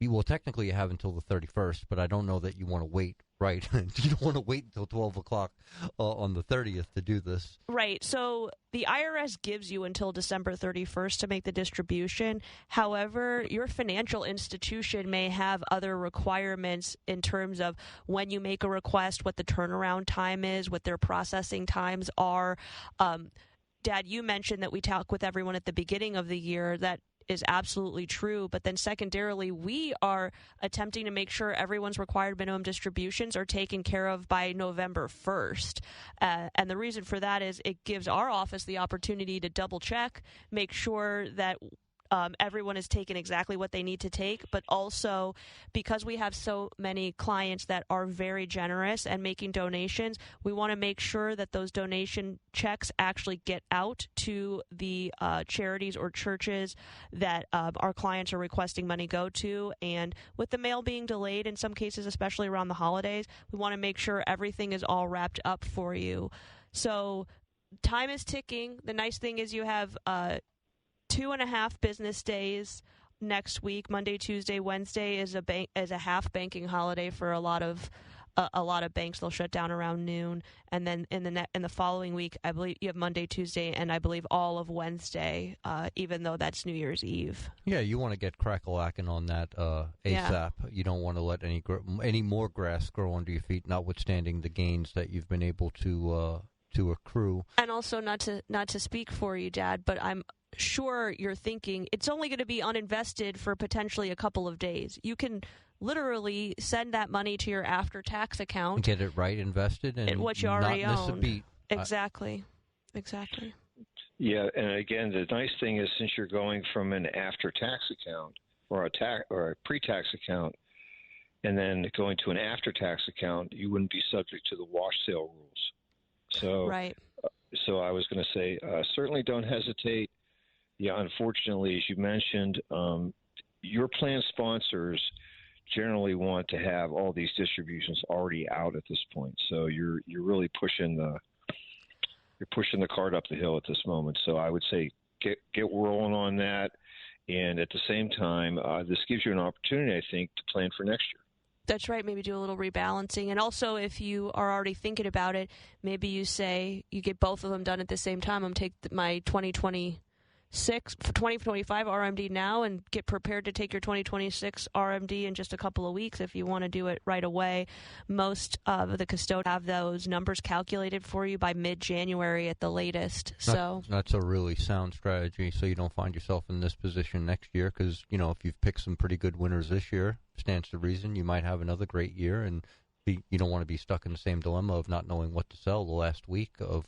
Well, technically you have until the 31st, but I don't know that you want to wait, right? You don't want to wait until 12 o'clock on the 30th to do this. Right. So the IRS gives you until December 31st to make the distribution. However, your financial institution may have other requirements in terms of when you make a request, what the turnaround time is, what their processing times are. Dad, you mentioned that we talk with everyone at the beginning of the year. That is absolutely true. But then secondarily, we are attempting to make sure everyone's required minimum distributions are taken care of by November 1st. And the reason for that is it gives our office the opportunity to double check, make sure that everyone is taking exactly what they need to take, but also because we have so many clients that are very generous and making donations, we want to make sure that those donation checks actually get out to the charities or churches that our clients are requesting money go to. And with the mail being delayed in some cases, especially around the holidays, we want to make sure everything is all wrapped up for you. So time is ticking. The nice thing is you have 2.5 business days next week. Monday, Tuesday, Wednesday is a half banking holiday for a lot of banks. They'll shut down around noon, and then in the following week, I believe you have Monday, Tuesday, and I believe all of Wednesday, even though that's New Year's Eve. Yeah, you want to get crack-a-lacking on that ASAP. Yeah. You don't want to let any more grass grow under your feet, notwithstanding the gains that you've been able to accrue. And also, not to speak for you, Dad, but I'm sure you're thinking it's only going to be uninvested for potentially a couple of days. You can literally send that money to your after-tax account. And get it right invested and what you already not own. Miss a beat. Exactly. Yeah, and again, the nice thing is since you're going from an after-tax account or a pre-tax account and then going to an after-tax account, you wouldn't be subject to the wash sale rules. So, right. So I was going to say, certainly don't hesitate. Yeah, unfortunately, as you mentioned, your plan sponsors generally want to have all these distributions already out at this point. So you're really pushing the cart up the hill at this moment. So I would say get rolling on that, and at the same time, this gives you an opportunity, I think, to plan for next year. That's right. Maybe do a little rebalancing. And also, if you are already thinking about it, maybe you say you get both of them done at the same time. I'm take my 2025 RMD now and get prepared to take your 2026 RMD in just a couple of weeks if you want to do it right away. Most of the custodians have those numbers calculated for you by mid-January at the latest. So that's a really sound strategy, so you don't find yourself in this position next year, because, you know, if you've picked some pretty good winners this year, stands to reason you might have another great year, and you don't want to be stuck in the same dilemma of not knowing what to sell the last week of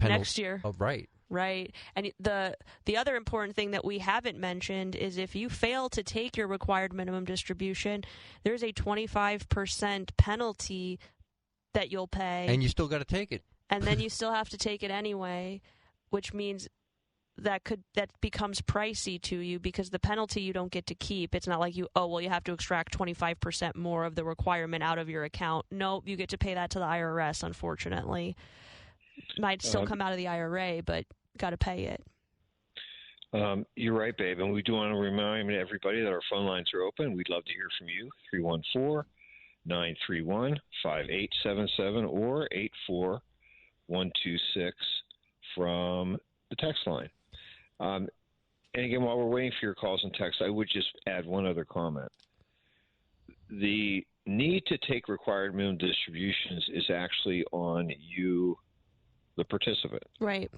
next year. Right. Right. And the other important thing that we haven't mentioned is if you fail to take your required minimum distribution, there's a 25% penalty that you'll pay. And you still got to take it. And then you still have to take it anyway, which means that becomes pricey to you because the penalty you don't get to keep. It's not like you have to extract 25% more of the requirement out of your account. No, you get to pay that to the IRS, unfortunately. Might still come out of the IRA, but got to pay it. You're right, babe. And we do want to remind everybody that our phone lines are open. We'd love to hear from you. 314-931-5877 or 84126 from the text line. And again, while we're waiting for your calls and texts, I would just add one other comment. The need to take required minimum distributions is actually on you, the participant. Right.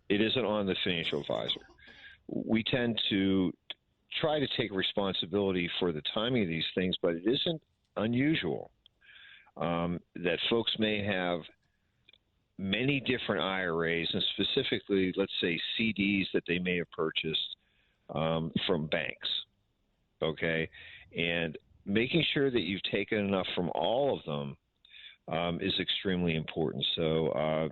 It isn't on the financial advisor. We tend to try to take responsibility for the timing of these things, but it isn't unusual that folks may have many different IRAs, and specifically, let's say, CDs that they may have purchased from banks, okay? And making sure that you've taken enough from all of them is extremely important. So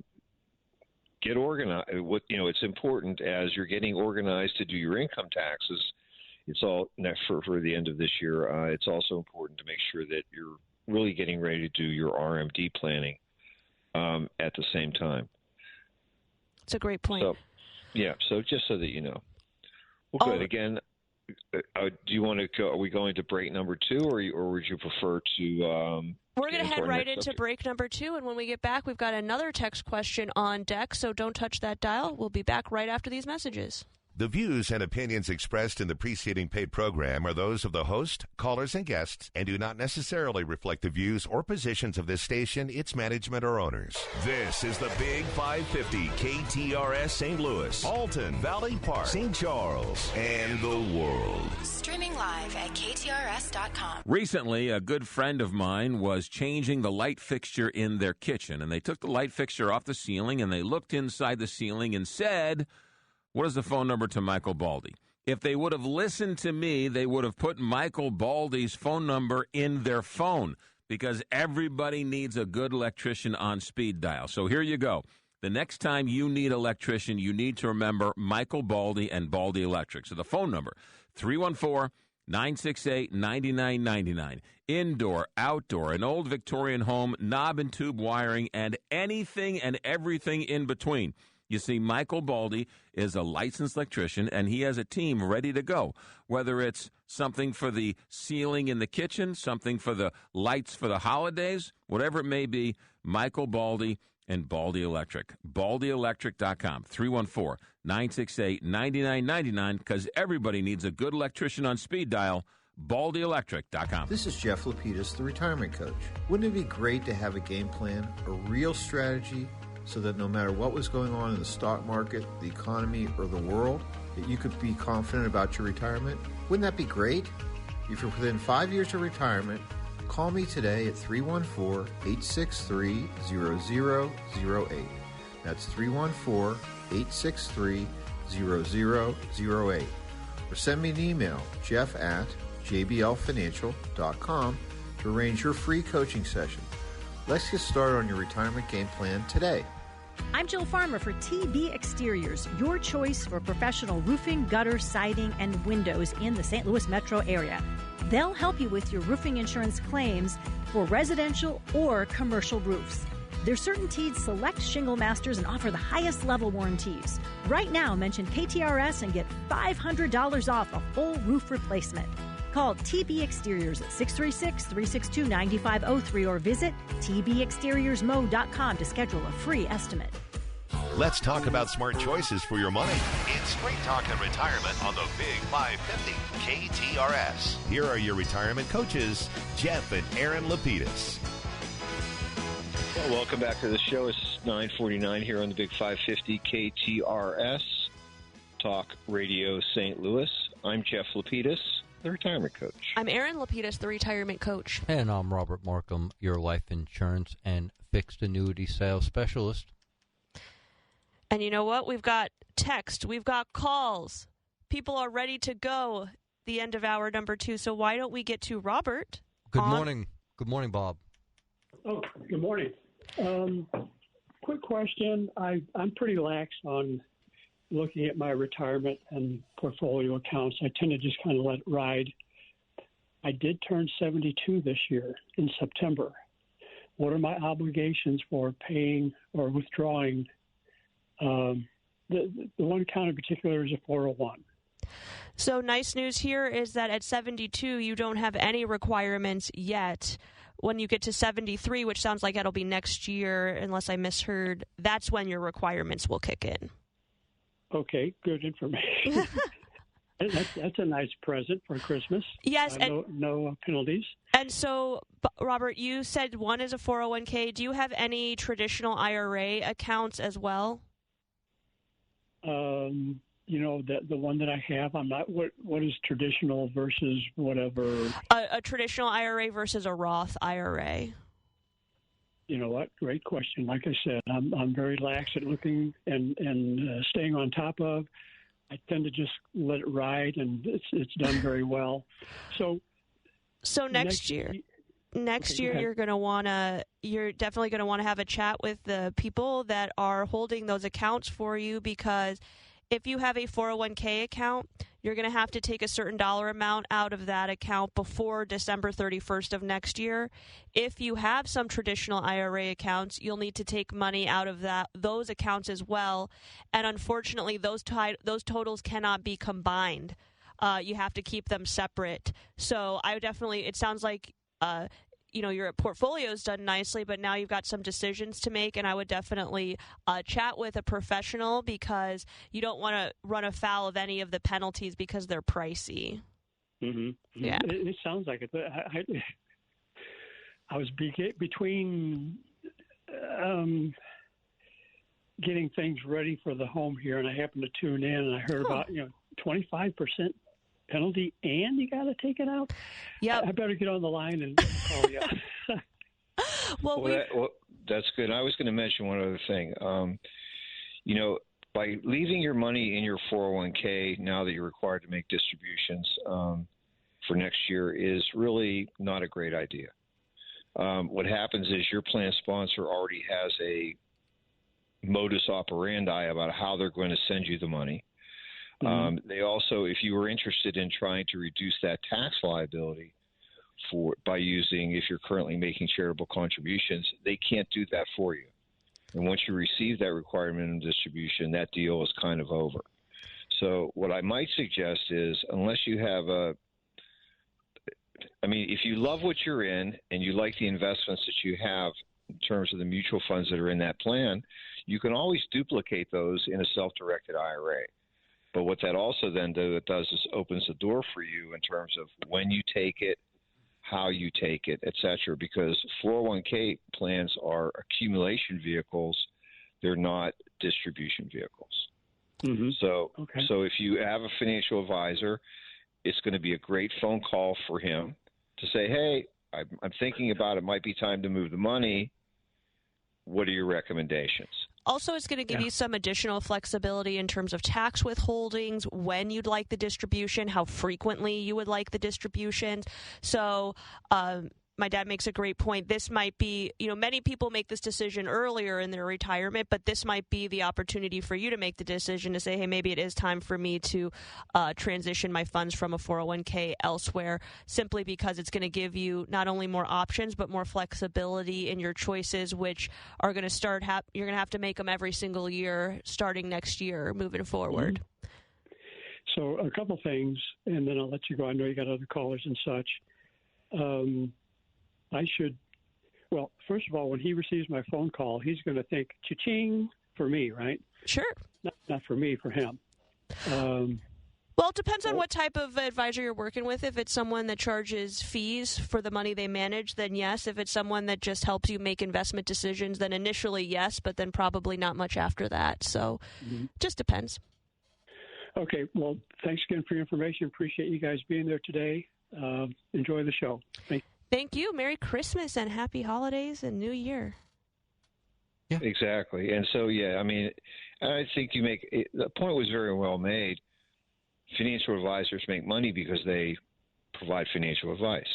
get organized. It's important as you're getting organized to do your income taxes. It's all next for the end of this year. It's also important to make sure that you're really getting ready to do your RMD planning at the same time. It's a great point. So just so that you know. Well, good. Again, do you want to go? Are we going to break number 2, or would you prefer to? We're going to head right into break number 2, and when we get back, we've got another text question on deck, so don't touch that dial. We'll be back right after these messages. The views and opinions expressed in the preceding paid program are those of the host, callers, and guests, and do not necessarily reflect the views or positions of this station, its management, or owners. This is the Big 550 KTRS St. Louis, Alton, Valley Park, St. Charles, and the world. Streaming live at KTRS.com. Recently, a good friend of mine was changing the light fixture in their kitchen, and they took the light fixture off the ceiling, and they looked inside the ceiling and said, "What is the phone number to Michael Baldy?" If they would have listened to me, they would have put Michael Baldy's phone number in their phone, because everybody needs a good electrician on speed dial. So here you go. The next time you need an electrician, you need to remember Michael Baldy and Baldy Electric. So the phone number, 314-968-9999. Indoor, outdoor, an old Victorian home, knob and tube wiring, and anything and everything in between. You see, Michael Baldy is a licensed electrician, and he has a team ready to go. Whether it's something for the ceiling in the kitchen, something for the lights for the holidays, whatever it may be, Michael Baldy and Baldy Electric. BaldyElectric.com, 314-968-9999, because everybody needs a good electrician on speed dial. BaldyElectric.com. This is Jeff Lapidus, the retirement coach. Wouldn't it be great to have a game plan, a real strategy, so that no matter what was going on in the stock market, the economy, or the world, that you could be confident about your retirement? Wouldn't that be great? If you're within 5 years of retirement, call me today at 314-863-0008. That's 314-863-0008. Or send me an email, jeff@jblfinancial.com, to arrange your free coaching session. Let's get started on your retirement game plan today. I'm Jill Farmer for TB Exteriors, your choice for professional roofing, gutter, siding, and windows in the St. Louis metro area. They'll help you with your roofing insurance claims for residential or commercial roofs. They're CertainTeed Select Shingle Masters and offer the highest level warranties. Right now, mention KTRS and get $500 off a full roof replacement. Call TB Exteriors at 636-362-9503 or visit tbexteriorsmo.com to schedule a free estimate. Let's talk about smart choices for your money. It's Straight Talk and Retirement on the Big 550 KTRS. Here are your retirement coaches, Jeff and Aaron Lapidus. Well, welcome back to the show. It's 9:49 here on the Big 550 KTRS Talk Radio St. Louis. I'm Jeff Lapidus, the retirement coach. I'm Aaron Lapidus, the retirement coach. And I'm Robert Markham, your life insurance and fixed annuity sales specialist. And you know what? We've got text. We've got calls. People are ready to go the end of hour number 2. So why don't we get to Robert? Good morning. Good morning, Bob. Oh, good morning. Quick question. I'm pretty lax on looking at my retirement and portfolio accounts. I tend to just kind of let it ride. I did turn 72 this year in September. What are my obligations for paying or withdrawing? The one account in particular is a 401. So nice news here is that at 72, you don't have any requirements yet. When you get to 73, which sounds like that'll be next year, unless I misheard, that's when your requirements will kick in. Okay, good information. That's a nice present for Christmas. Yes. No penalties. And so, Robert, you said one is a 401k. Do you have any traditional IRA accounts as well? The one that I have, I'm not. What is traditional versus whatever? A traditional IRA versus a Roth IRA. You know what? Great question. Like I said, I'm very lax at looking and staying on top of. I tend to just let it ride, and it's done very well. So next year. Next year, you're definitely going to want to have a chat with the people that are holding those accounts for you, because if you have a 401k account, you're going to have to take a certain dollar amount out of that account before December 31st of next year. If you have some traditional IRA accounts, you'll need to take money out of those accounts as well. And unfortunately, those totals cannot be combined. You have to keep them separate. So it sounds like your portfolio's done nicely, but now you've got some decisions to make, and I would definitely chat with a professional, because you don't want to run afoul of any of the penalties because they're pricey. Mm-hmm. Yeah. It sounds like it. I was between getting things ready for the home here, and I happened to tune in, and I heard about 25% penalty, and you got to take it out. Yeah, I better get on the line and call you. Well, that's good. I was going to mention one other thing. By leaving your money in your 401k now that you're required to make distributions for next year is really not a great idea. What happens is your plan sponsor already has a modus operandi about how they're going to send you the money. They also, if you were interested in trying to reduce that tax liability by using, if you're currently making charitable contributions, they can't do that for you. And once you receive that requirement and distribution, that deal is kind of over. So what I might suggest is, unless you have if you love what you're in and you like the investments that you have in terms of the mutual funds that are in that plan, you can always duplicate those in a self-directed IRA. But what that also then does is opens the door for you in terms of when you take it, how you take it, et cetera, because 401k plans are accumulation vehicles. They're not distribution vehicles. Mm-hmm. So if you have a financial advisor, it's going to be a great phone call for him to say, hey, I'm thinking about it. Might be time to move the money. What are your recommendations? Also, it's going to give you some additional flexibility in terms of tax withholdings, when you'd like the distribution, how frequently you would like the distributions. So my dad makes a great point. This might be, many people make this decision earlier in their retirement, but this might be the opportunity for you to make the decision to say, hey, maybe it is time for me to transition my funds from a 401k elsewhere, simply because it's going to give you not only more options, but more flexibility in your choices, which are going to start, you're going to have to make them every single year starting next year moving forward. So a couple things, and then I'll let you go. I know you got other callers and such. First of all, when he receives my phone call, he's going to think, cha-ching, for me, right? Sure. Not for me, for him. Well, it depends on what type of advisor you're working with. If it's someone that charges fees for the money they manage, then yes. If it's someone that just helps you make investment decisions, then initially yes, but then probably not much after that. So just depends. Okay. Well, thanks again for your information. Appreciate you guys being there today. Enjoy the show. Thank you. Merry Christmas and happy holidays and New Year. Yeah. Exactly. And so, I think the point was very well made. Financial advisors make money because they provide financial advice.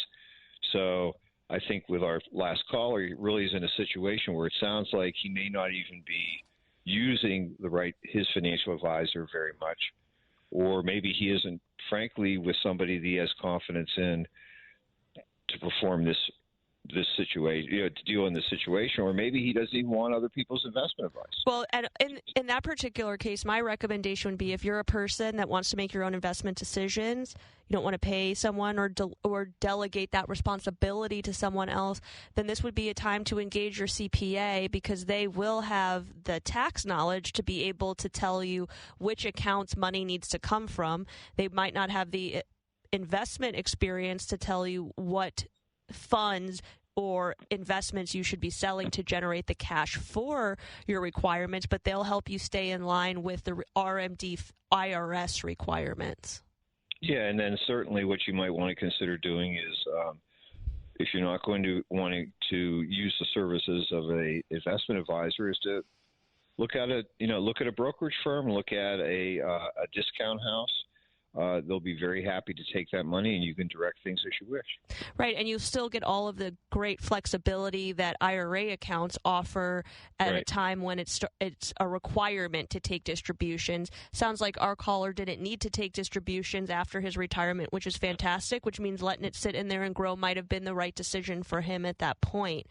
So I think with our last caller, he really is in a situation where it sounds like he may not even be using his financial advisor very much, or maybe he isn't, frankly, with somebody that he has confidence in to perform this situation, to deal in this situation, or maybe he doesn't even want other people's investment advice. Well, and in that particular case, my recommendation would be, if you're a person that wants to make your own investment decisions, you don't want to pay someone or delegate that responsibility to someone else, then this would be a time to engage your CPA, because they will have the tax knowledge to be able to tell you which accounts money needs to come from. They might not have the investment experience to tell you what funds or investments you should be selling to generate the cash for your requirements, but they'll help you stay in line with the RMD IRS requirements. Yeah, and then certainly what you might want to consider doing is, if you're not going to wanting to use the services of a investment advisor, is to look at a brokerage firm, look at a discount house. They'll be very happy to take that money, and you can direct things as you wish. Right, and you still get all of the great flexibility that IRA accounts offer at a time when it's a requirement to take distributions. Sounds like our caller didn't need to take distributions after his retirement, which is fantastic, which means letting it sit in there and grow might have been the right decision for him at that point.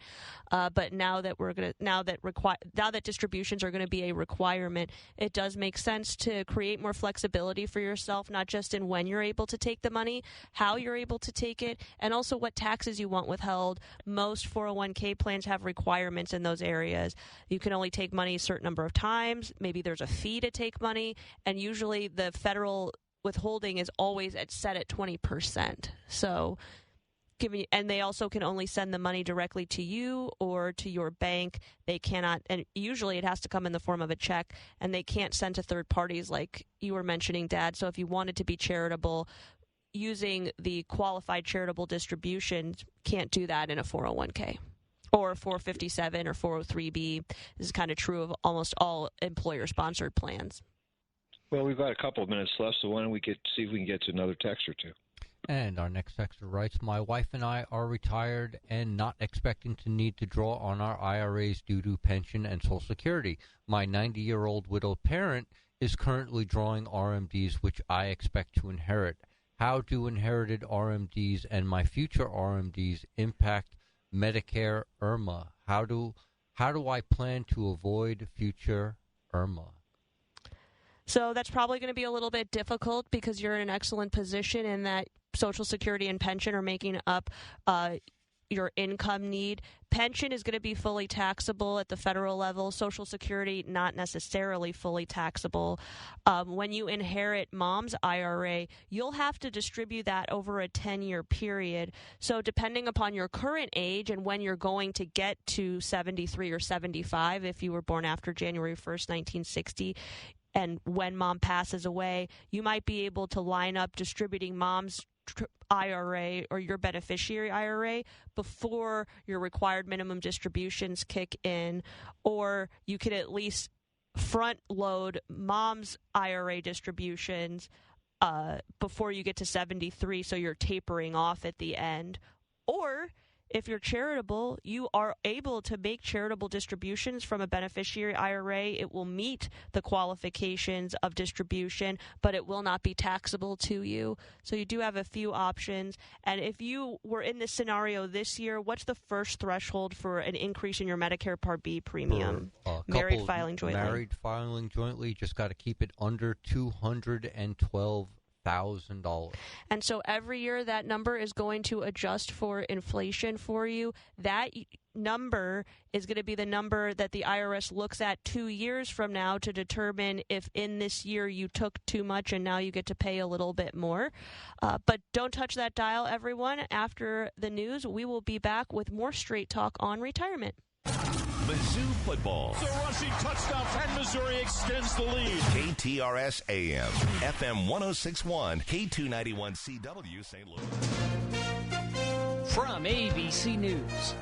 But now that distributions are going to be a requirement, it does make sense to create more flexibility for yourself, not just in when you're able to take the money, how you're able to take it, and also what taxes you want withheld. Most 401k plans have requirements in those areas. You can only take money a certain number of times. Maybe there's a fee to take money, and usually the federal withholding is always set at 20%. So and they also can only send the money directly to you or to your bank. They cannot, and usually it has to come in the form of a check, and they can't send to third parties like you were mentioning, Dad. So if you wanted to be charitable, using the qualified charitable distributions, can't do that in a 401k or 457 or 403b. This is kind of true of almost all employer-sponsored plans. Well, we've got a couple of minutes left, so why don't we see if we can get to another text or two. And our next texter writes, my wife and I are retired and not expecting to need to draw on our IRAs due to pension and Social Security. My 90-year-old widowed parent is currently drawing RMDs, which I expect to inherit. How do inherited RMDs and my future RMDs impact Medicare IRMA? How do I plan to avoid future IRMA? So that's probably going to be a little bit difficult because you're in an excellent position in that Social Security and pension are making up your income need. Pension is going to be fully taxable at the federal level. Social Security, not necessarily fully taxable. When you inherit mom's IRA, you'll have to distribute that over a 10-year period. So depending upon your current age and when you're going to get to 73 or 75, if you were born after January 1st, 1960, and when mom passes away, you might be able to line up distributing mom's IRA or your beneficiary IRA before your required minimum distributions kick in, or you could at least front load mom's IRA distributions before you get to 73, so you're tapering off at the end. Or if you're charitable, you are able to make charitable distributions from a beneficiary IRA. It will meet the qualifications of distribution, but it will not be taxable to you. So you do have a few options. And if you were in this scenario this year, what's the first threshold for an increase in your Medicare Part B premium? Married filing jointly. Just got to keep it under $212,000. And so every year that number is going to adjust for inflation for you. That number is going to be the number that the IRS looks at 2 years from now to determine if in this year you took too much and now you get to pay a little bit more. But don't touch that dial, everyone. After the news, we will be back with more Straight Talk on retirement. Mizzou football. The rushing touchdown, and Missouri extends the lead. KTRS AM, FM 106.1, K291CW, St. Louis. From ABC News,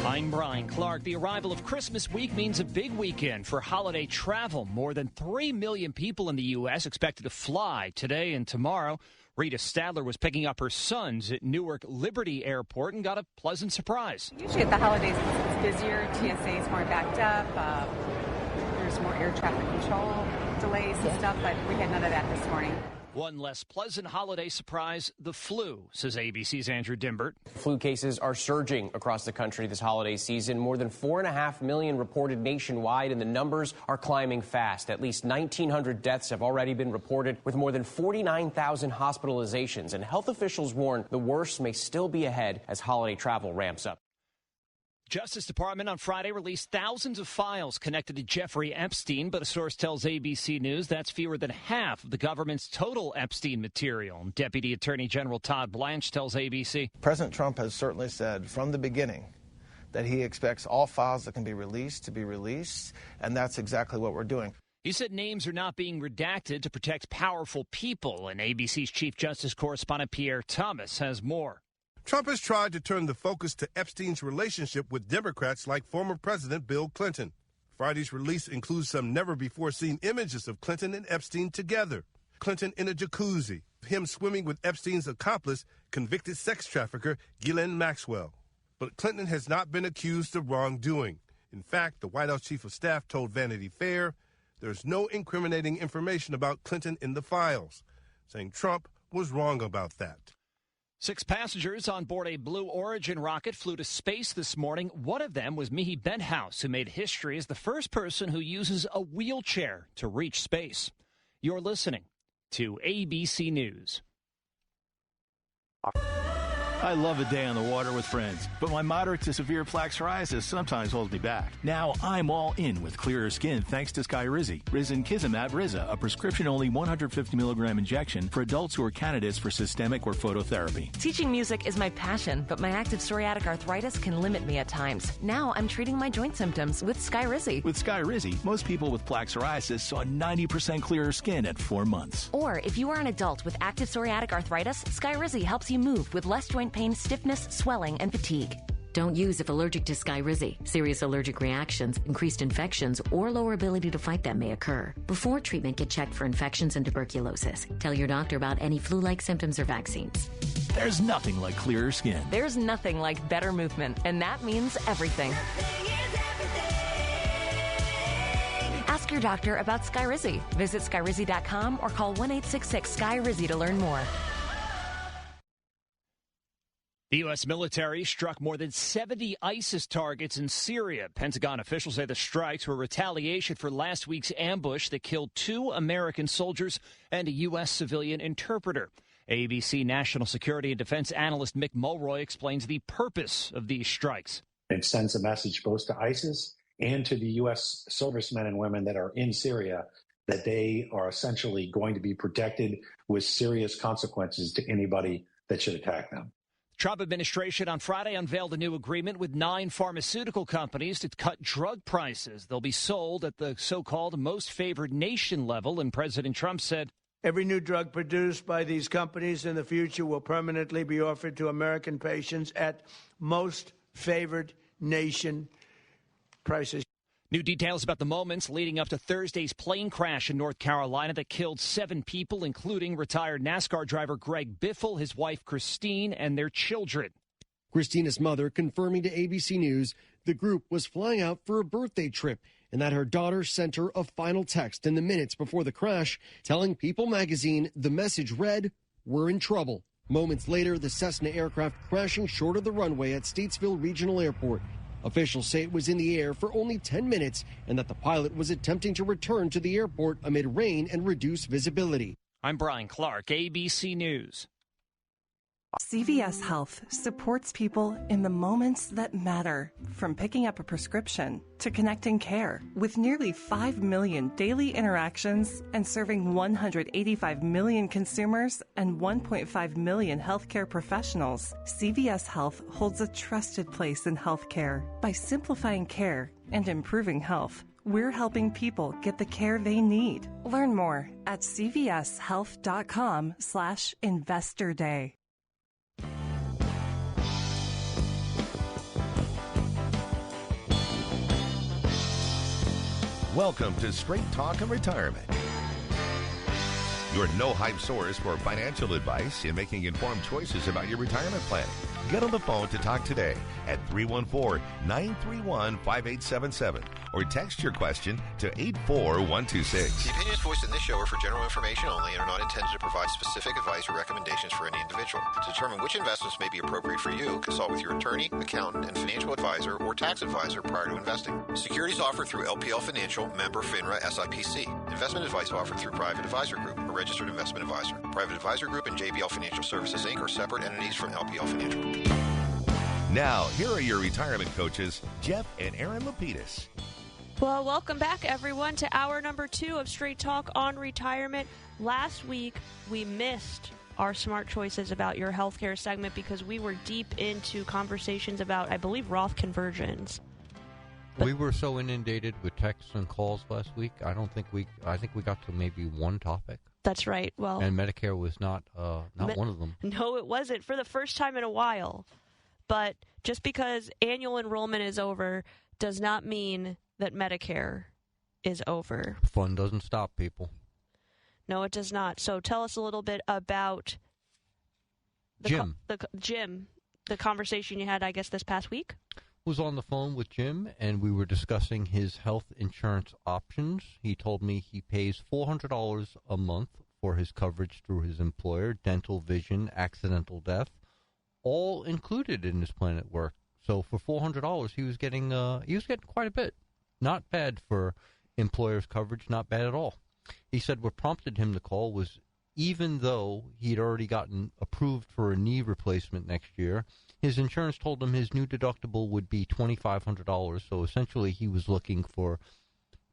I'm Brian Clark. The arrival of Christmas week means a big weekend for holiday travel. More than 3 million people in the U.S. expected to fly today and tomorrow. Rita Stadler was picking up her sons at Newark Liberty Airport and got a pleasant surprise. Usually at the holidays it's busier, TSA is more backed up, there's more air traffic control delays and stuff, but we had none of that this morning. One less pleasant holiday surprise, the flu, says ABC's Andrew Dimbert. Flu cases are surging across the country this holiday season. More than 4.5 million reported nationwide, and the numbers are climbing fast. At least 1,900 deaths have already been reported, with more than 49,000 hospitalizations. And health officials warn the worst may still be ahead as holiday travel ramps up. Justice Department on Friday released thousands of files connected to Jeffrey Epstein, but a source tells ABC News that's fewer than half of the government's total Epstein material. Deputy Attorney General Todd Blanche tells ABC. President Trump has certainly said from the beginning that he expects all files that can be released to be released, and that's exactly what we're doing. He said names are not being redacted to protect powerful people, and ABC's Chief Justice correspondent Pierre Thomas has more. Trump has tried to turn the focus to Epstein's relationship with Democrats like former President Bill Clinton. Friday's release includes some never-before-seen images of Clinton and Epstein together. Clinton in a jacuzzi, him swimming with Epstein's accomplice, convicted sex trafficker Ghislaine Maxwell. But Clinton has not been accused of wrongdoing. In fact, the White House Chief of Staff told Vanity Fair there's no incriminating information about Clinton in the files, saying Trump was wrong about that. 6 passengers on board a Blue Origin rocket flew to space this morning. One of them was Mihi Benthouse, who made history as the first person who uses a wheelchair to reach space. You're listening to ABC News. I love a day on the water with friends, but my moderate to severe plaque psoriasis sometimes holds me back. Now I'm all in with clearer skin thanks to Skyrizi. Risankizumab Riza, a prescription-only 150 milligram injection for adults who are candidates for systemic or phototherapy. Teaching music is my passion, but my active psoriatic arthritis can limit me at times. Now I'm treating my joint symptoms with Skyrizi. With Skyrizi, most people with plaque psoriasis saw 90% clearer skin at 4 months. Or if you are an adult with active psoriatic arthritis, Skyrizi helps you move with less joint pain, stiffness, swelling, and fatigue. Don't use if allergic to Skyrizi. Serious allergic reactions, increased infections, or lower ability to fight them may occur. Before treatment, get checked for infections and tuberculosis. Tell your doctor about any flu-like symptoms or vaccines. There's nothing like clearer skin. There's nothing like better movement, and that means everything. Ask your doctor about Skyrizi. Visit Skyrizi.com or call 1-866-SKY-RIZI to learn more. The U.S. military struck more than 70 ISIS targets in Syria. Pentagon officials say the strikes were retaliation for last week's ambush that killed 2 American soldiers and a U.S. civilian interpreter. ABC national security and defense analyst Mick Mulroy explains the purpose of these strikes. It sends a message both to ISIS and to the U.S. servicemen and women that are in Syria that they are essentially going to be protected with serious consequences to anybody that should attack them. Trump administration on Friday unveiled a new agreement with 9 pharmaceutical companies to cut drug prices. They'll be sold at the so-called most favored nation level, and President Trump said, Every new drug produced by these companies in the future will permanently be offered to American patients at most favored nation prices. New details about the moments leading up to Thursday's plane crash in North Carolina that killed 7 people, including retired NASCAR driver Greg Biffle, his wife Christine, and their children. Christina's mother confirming to ABC News the group was flying out for a birthday trip and that her daughter sent her a final text in the minutes before the crash telling People magazine the message read, "We're in trouble." Moments later, the Cessna aircraft crashing short of the runway at Statesville Regional Airport. Officials say it was in the air for only 10 minutes and that the pilot was attempting to return to the airport amid rain and reduced visibility. I'm Brian Clark, ABC News. CVS Health supports people in the moments that matter, from picking up a prescription to connecting care. With nearly 5 million daily interactions and serving 185 million consumers and 1.5 million healthcare professionals, CVS Health holds a trusted place in healthcare. By simplifying care and improving health, we're helping people get the care they need. Learn more at cvshealth.com/Investor Day. Welcome to Straight Talk and Retirement. Your no-hype source for financial advice and making informed choices about your retirement planning. Get on the phone to talk today at 314-931-5877 or text your question to 84126. The opinions voiced in this show are for general information only and are not intended to provide specific advice or recommendations for any individual. To determine which investments may be appropriate for you, consult with your attorney, accountant, and financial advisor or tax advisor prior to investing. Securities offered through LPL Financial, member FINRA SIPC. Investment advice offered through Private Advisor Group, a registered investment advisor. Private Advisor Group and JBL Financial Services, Inc. are separate entities from LPL Financial. Now, here are your retirement coaches, Jeff and Aaron Lapidus. Well, welcome back, everyone, to hour number 2 of Straight Talk on Retirement. Last week, we missed our smart choices about your healthcare segment because we were deep into conversations about, I believe, Roth conversions. We were so inundated with texts and calls last week. I think we got to maybe one topic. That's right. Well, and Medicare was not one of them. No, it wasn't for the first time in a while. But just because annual enrollment is over does not mean that Medicare is over. Fun doesn't stop, people. No, it does not. So tell us a little bit about Jim. The conversation you had, I guess, this past week. Was on the phone with Jim, and we were discussing his health insurance options. He told me he pays $400 a month for his coverage through his employer, dental, vision, accidental death, all included in his plan at work. So for $400, he was getting quite a bit. Not bad for employer's coverage, not bad at all. He said what prompted him to call was, even though he'd already gotten approved for a knee replacement next year, his insurance told him his new deductible would be $2,500. So essentially he was looking for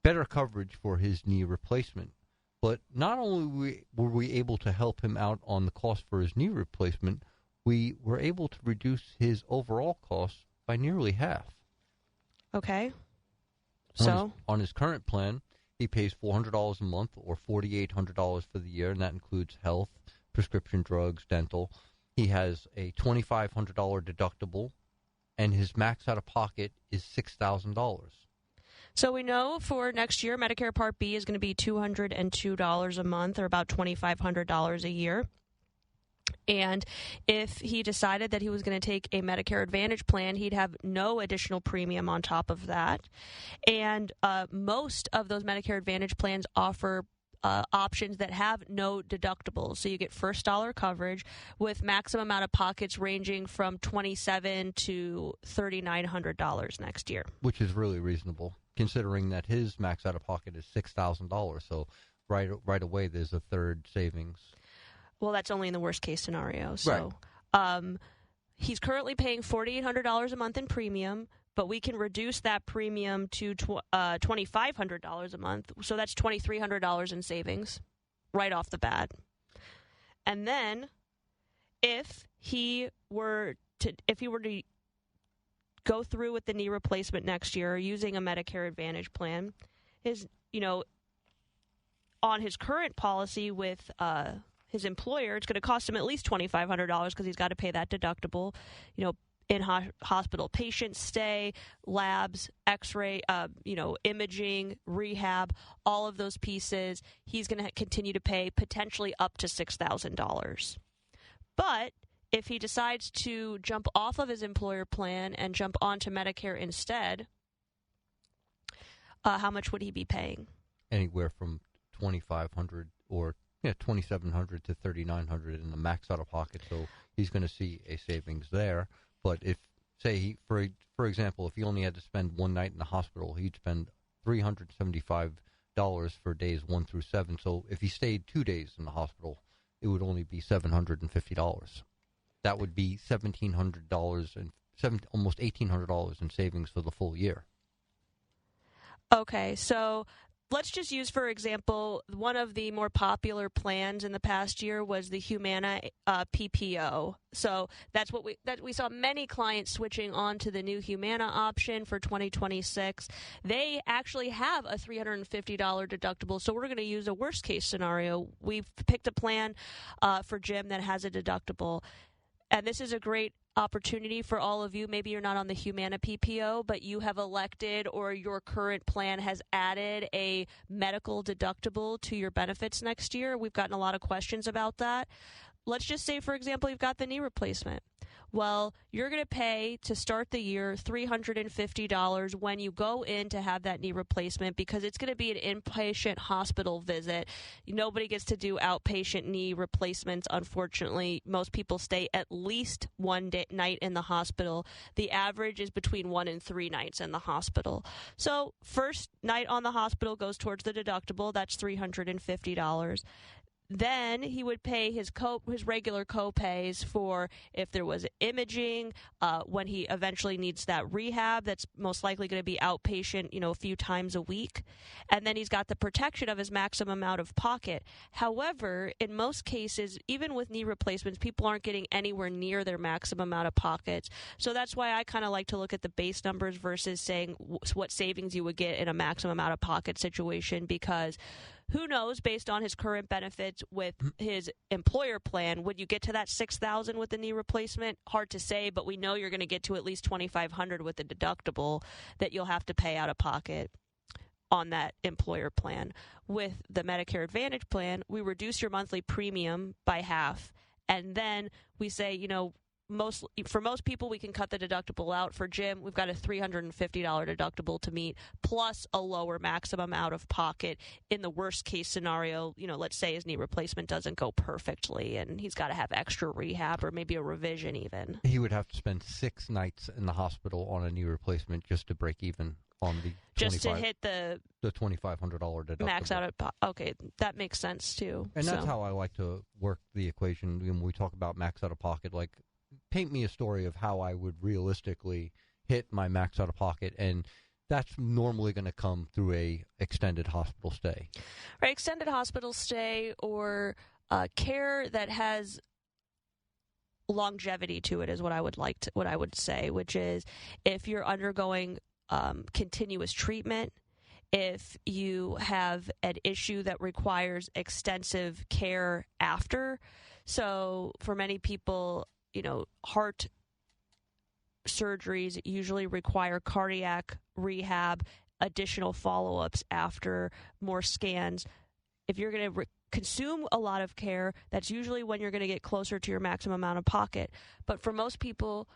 better coverage for his knee replacement. But not only were we able to help him out on the cost for his knee replacement, we were able to reduce his overall costs by nearly half. Okay. On his current plan, he pays $400 a month or $4,800 for the year, and that includes health, prescription drugs, dental. He has a $2,500 deductible, and his max out-of-pocket is $6,000. So we know for next year, Medicare Part B is going to be $202 a month, or about $2,500 a year. And if he decided that he was going to take a Medicare Advantage plan, he'd have no additional premium on top of that. And most of those Medicare Advantage plans offer options that have no deductibles. So you get first dollar coverage with maximum out of pockets ranging from $2,700 to $3,900 next year. Which is really reasonable, considering that his max out of pocket is $6,000. So right away there's a third savings. Well, that's only in the worst case scenario. So he's currently paying $4,800 a month in premium, but we can reduce that premium to $2,500 a month. So that's $2,300 in savings right off the bat. And then if he were to go through with the knee replacement next year using a Medicare Advantage plan, his, on his current policy with his employer, it's going to cost him at least $2,500 because he's got to pay that deductible, in hospital patient stay, labs, x-ray, imaging, rehab, all of those pieces. He's going to continue to pay potentially up to $6,000. But if he decides to jump off of his employer plan and jump onto Medicare instead, how much would he be paying? Anywhere from $2,500 or $2,700 to $3,900 in the max out of pocket. So he's going to see a savings there. But if, say, for example, if he only had to spend one night in the hospital, he'd spend $375 for days 1 through 7. So if he stayed 2 days in the hospital, it would only be $750. That would be $1,700 and almost $1,800 in savings for the full year. Okay, so let's just use, for example, one of the more popular plans in the past year was the Humana PPO. So that's what we saw many clients switching on to the new Humana option for 2026. They actually have a $350 deductible. So we're going to use a worst case scenario. We've picked a plan for Jim that has a deductible. And this is a great opportunity for all of you. Maybe you're not on the Humana PPO, but you have elected or your current plan has added a medical deductible to your benefits next year. We've gotten a lot of questions about that. Let's just say, for example, you've got the knee replacement. Well, you're going to pay to start the year $350 when you go in to have that knee replacement because it's going to be an inpatient hospital visit. Nobody gets to do outpatient knee replacements, unfortunately. Most people stay at least one night in the hospital. The average is between 1 and 3 nights in the hospital. So first night on the hospital goes towards the deductible. That's $350. Then he would pay his regular co-pays for if there was imaging, when he eventually needs that rehab that's most likely going to be outpatient, a few times a week. And then he's got the protection of his maximum out of pocket. However, in most cases, even with knee replacements, people aren't getting anywhere near their maximum out of pockets. So that's why I kind of like to look at the base numbers versus saying what savings you would get in a maximum out of pocket situation, because who knows, based on his current benefits with his employer plan, would you get to that $6,000 with the knee replacement? Hard to say, but we know you're going to get to at least $2,500 with the deductible that you'll have to pay out of pocket on that employer plan. With the Medicare Advantage plan, we reduce your monthly premium by half, and then we say, for most people, we can cut the deductible out. For Jim, we've got a $350 deductible to meet, plus a lower maximum out of pocket in the worst case scenario. Let's say his knee replacement doesn't go perfectly and he's got to have extra rehab or maybe a revision even. He would have to spend 6 nights in the hospital on a knee replacement just to break even on the just to hit the $2,500 deductible. Max out of okay, that makes sense too. And that's how I like to work the equation when we talk about max out of pocket. Like, paint me a story of how I would realistically hit my max out of pocket, and that's normally going to come through a extended hospital stay. Right, extended hospital stay or care that has longevity to it is what I would say, which is if you're undergoing continuous treatment, if you have an issue that requires extensive care after. So for many people, heart surgeries usually require cardiac rehab, additional follow-ups after more scans. If you're going to consume a lot of care, that's usually when you're going to get closer to your maximum amount of pocket. But for most people,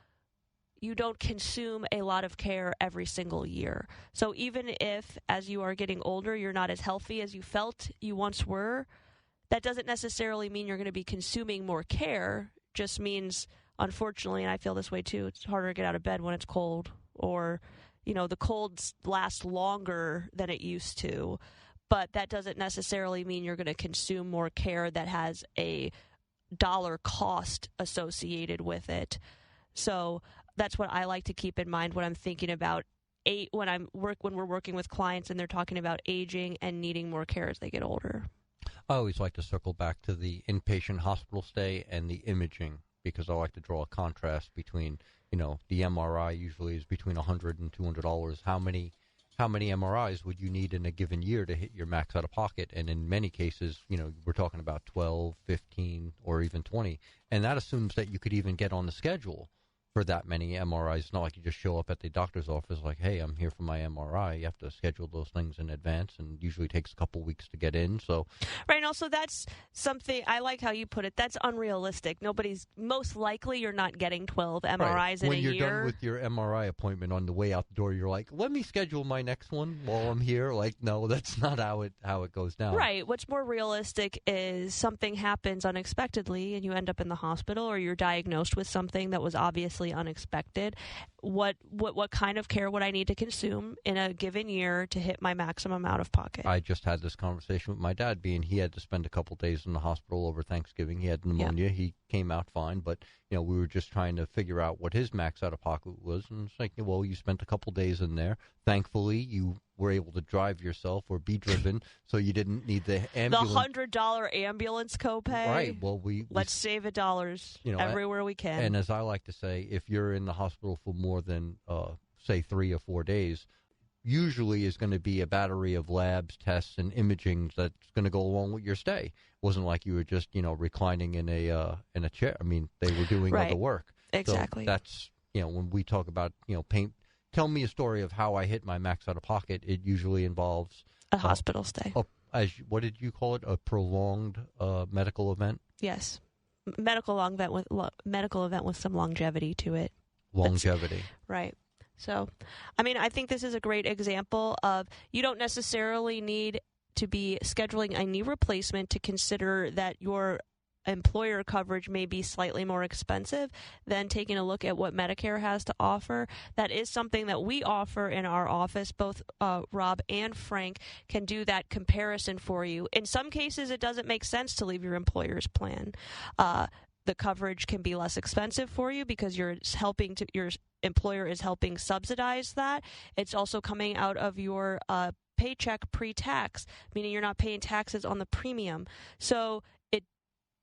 you don't consume a lot of care every single year. So even if, as you are getting older, you're not as healthy as you felt you once were, that doesn't necessarily mean you're going to be consuming more care. Just means, unfortunately, and I feel this way too, it's harder to get out of bed when it's cold, or, the colds last longer than it used to. But that doesn't necessarily mean you're going to consume more care that has a dollar cost associated with it. So that's what I like to keep in mind when I'm thinking about when we're working with clients and they're talking about aging and needing more care as they get older. I always like to circle back to the inpatient hospital stay and the imaging, because I like to draw a contrast between, the MRI usually is between $100 and $200. How how many MRIs would you need in a given year to hit your max out of pocket? And in many cases, we're talking about 12, 15, or even 20. And that assumes that you could even get on the schedule for that many MRIs. It's not like you just show up at the doctor's office like, hey, I'm here for my MRI. You have to schedule those things in advance, and usually takes a couple weeks to get in. So, right, and also that's something, I like how you put it, that's unrealistic. Most likely you're not getting 12 MRIs right. in when a you're year. Done with your MRI appointment, on the way out the door, you're like, let me schedule my next one while I'm here. Like, no, that's not how it goes down. Right. What's more realistic is something happens unexpectedly and you end up in the hospital, or you're diagnosed with something that was obviously unexpected. What kind of care would I need to consume in a given year to hit my maximum out of pocket? I just had this conversation with my dad, being he had to spend a couple days in the hospital over Thanksgiving. He had pneumonia. Yeah. He came out fine, but we were just trying to figure out what his max out of pocket was, and it's like, well, you spent a couple days in there. Thankfully, you were able to drive yourself or be driven, so you didn't need the ambulance. The $100 ambulance copay. Right. Well, let's save $1 everywhere we can. And as I like to say, if you're in the hospital for more than say 3 or 4 days, usually is going to be a battery of labs, tests, and imaging that's going to go along with your stay. It wasn't like you were just reclining in a chair. I mean, they were doing right. other work. Exactly. So that's when we talk about paint. Tell me a story of how I hit my max out of pocket. It usually involves a hospital stay. What did you call it? A prolonged medical event? Yes, medical event with some longevity to it. Longevity. Right. So, I mean, I think this is a great example of you don't necessarily need to be scheduling a knee replacement to consider that your employer coverage may be slightly more expensive than taking a look at what Medicare has to offer. That is something that we offer in our office. Both Rob and Frank can do that comparison for you. In some cases, it doesn't make sense to leave your employer's plan. The coverage can be less expensive for you because your employer is helping subsidize that. It's also coming out of your paycheck pre-tax, meaning you're not paying taxes on the premium. So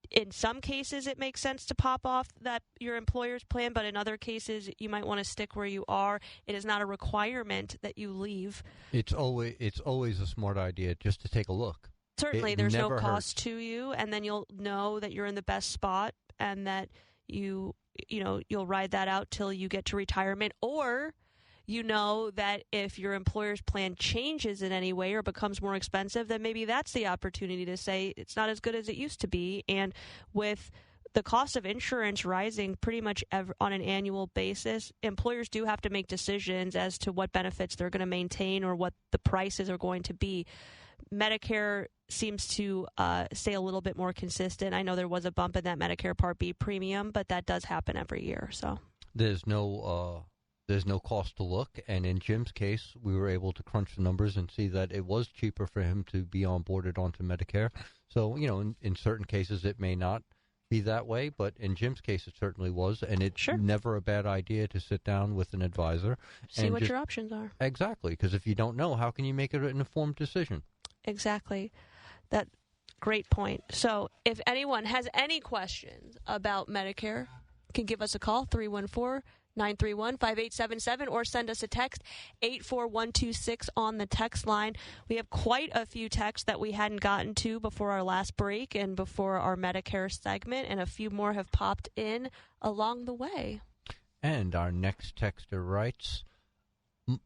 in some cases, it makes sense to pop off that your employer's plan, but in other cases, you might want to stick where you are. It is not a requirement that you leave. It's always a smart idea just to take a look. Certainly, there's no cost to you, and then you'll know that you're in the best spot and that you'll ride that out till you get to retirement, or you know that if your employer's plan changes in any way or becomes more expensive, then maybe that's the opportunity to say it's not as good as it used to be. And with the cost of insurance rising pretty much on an annual basis, employers do have to make decisions as to what benefits they're going to maintain or what the prices are going to be. Medicare seems to stay a little bit more consistent. I know there was a bump in that Medicare Part B premium, but that does happen every year. So there's no cost to look, and in Jim's case, we were able to crunch the numbers and see that it was cheaper for him to be onboarded onto Medicare. So, in certain cases it may not be that way, but in Jim's case it certainly was, and it's never a bad idea to sit down with an advisor. See what your options are. Exactly, because if you don't know, how can you make an informed decision? Exactly. That great point. So if anyone has any questions about Medicare, can give us a call, 314-931-5877, or send us a text, 84126 on the text line. We have quite a few texts that we hadn't gotten to before our last break and before our Medicare segment, and a few more have popped in along the way. And our next texter writes,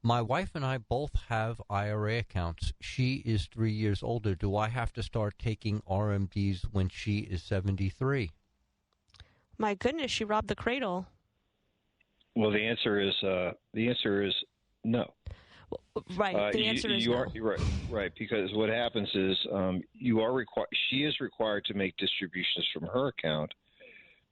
my wife and I both have IRA accounts. She is 3 years older. Do I have to start taking RMDs when she is 73? My goodness, she robbed the cradle. Well, the answer is no. Right. The answer is no. You're right. Because what happens is she is required to make distributions from her account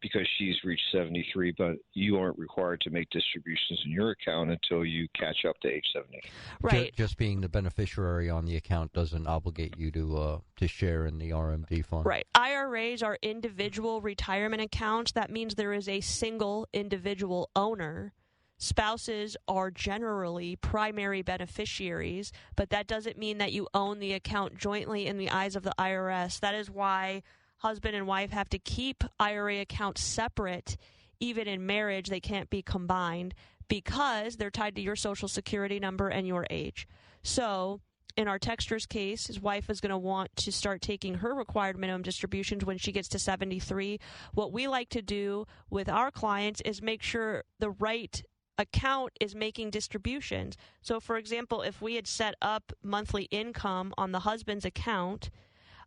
because she's reached 73, but you aren't required to make distributions in your account until you catch up to age 70. Right. Just being the beneficiary on the account doesn't obligate you to share in the RMD fund. Right. IRAs are individual retirement accounts. That means there is a single individual owner. Spouses are generally primary beneficiaries, but that doesn't mean that you own the account jointly in the eyes of the IRS. That is why husband and wife have to keep IRA accounts separate. Even in marriage, they can't be combined because they're tied to your Social Security number and your age. So in our texter's case, his wife is going to want to start taking her required minimum distributions when she gets to 73. What we like to do with our clients is make sure the right account is making distributions. So, for example, if we had set up monthly income on the husband's account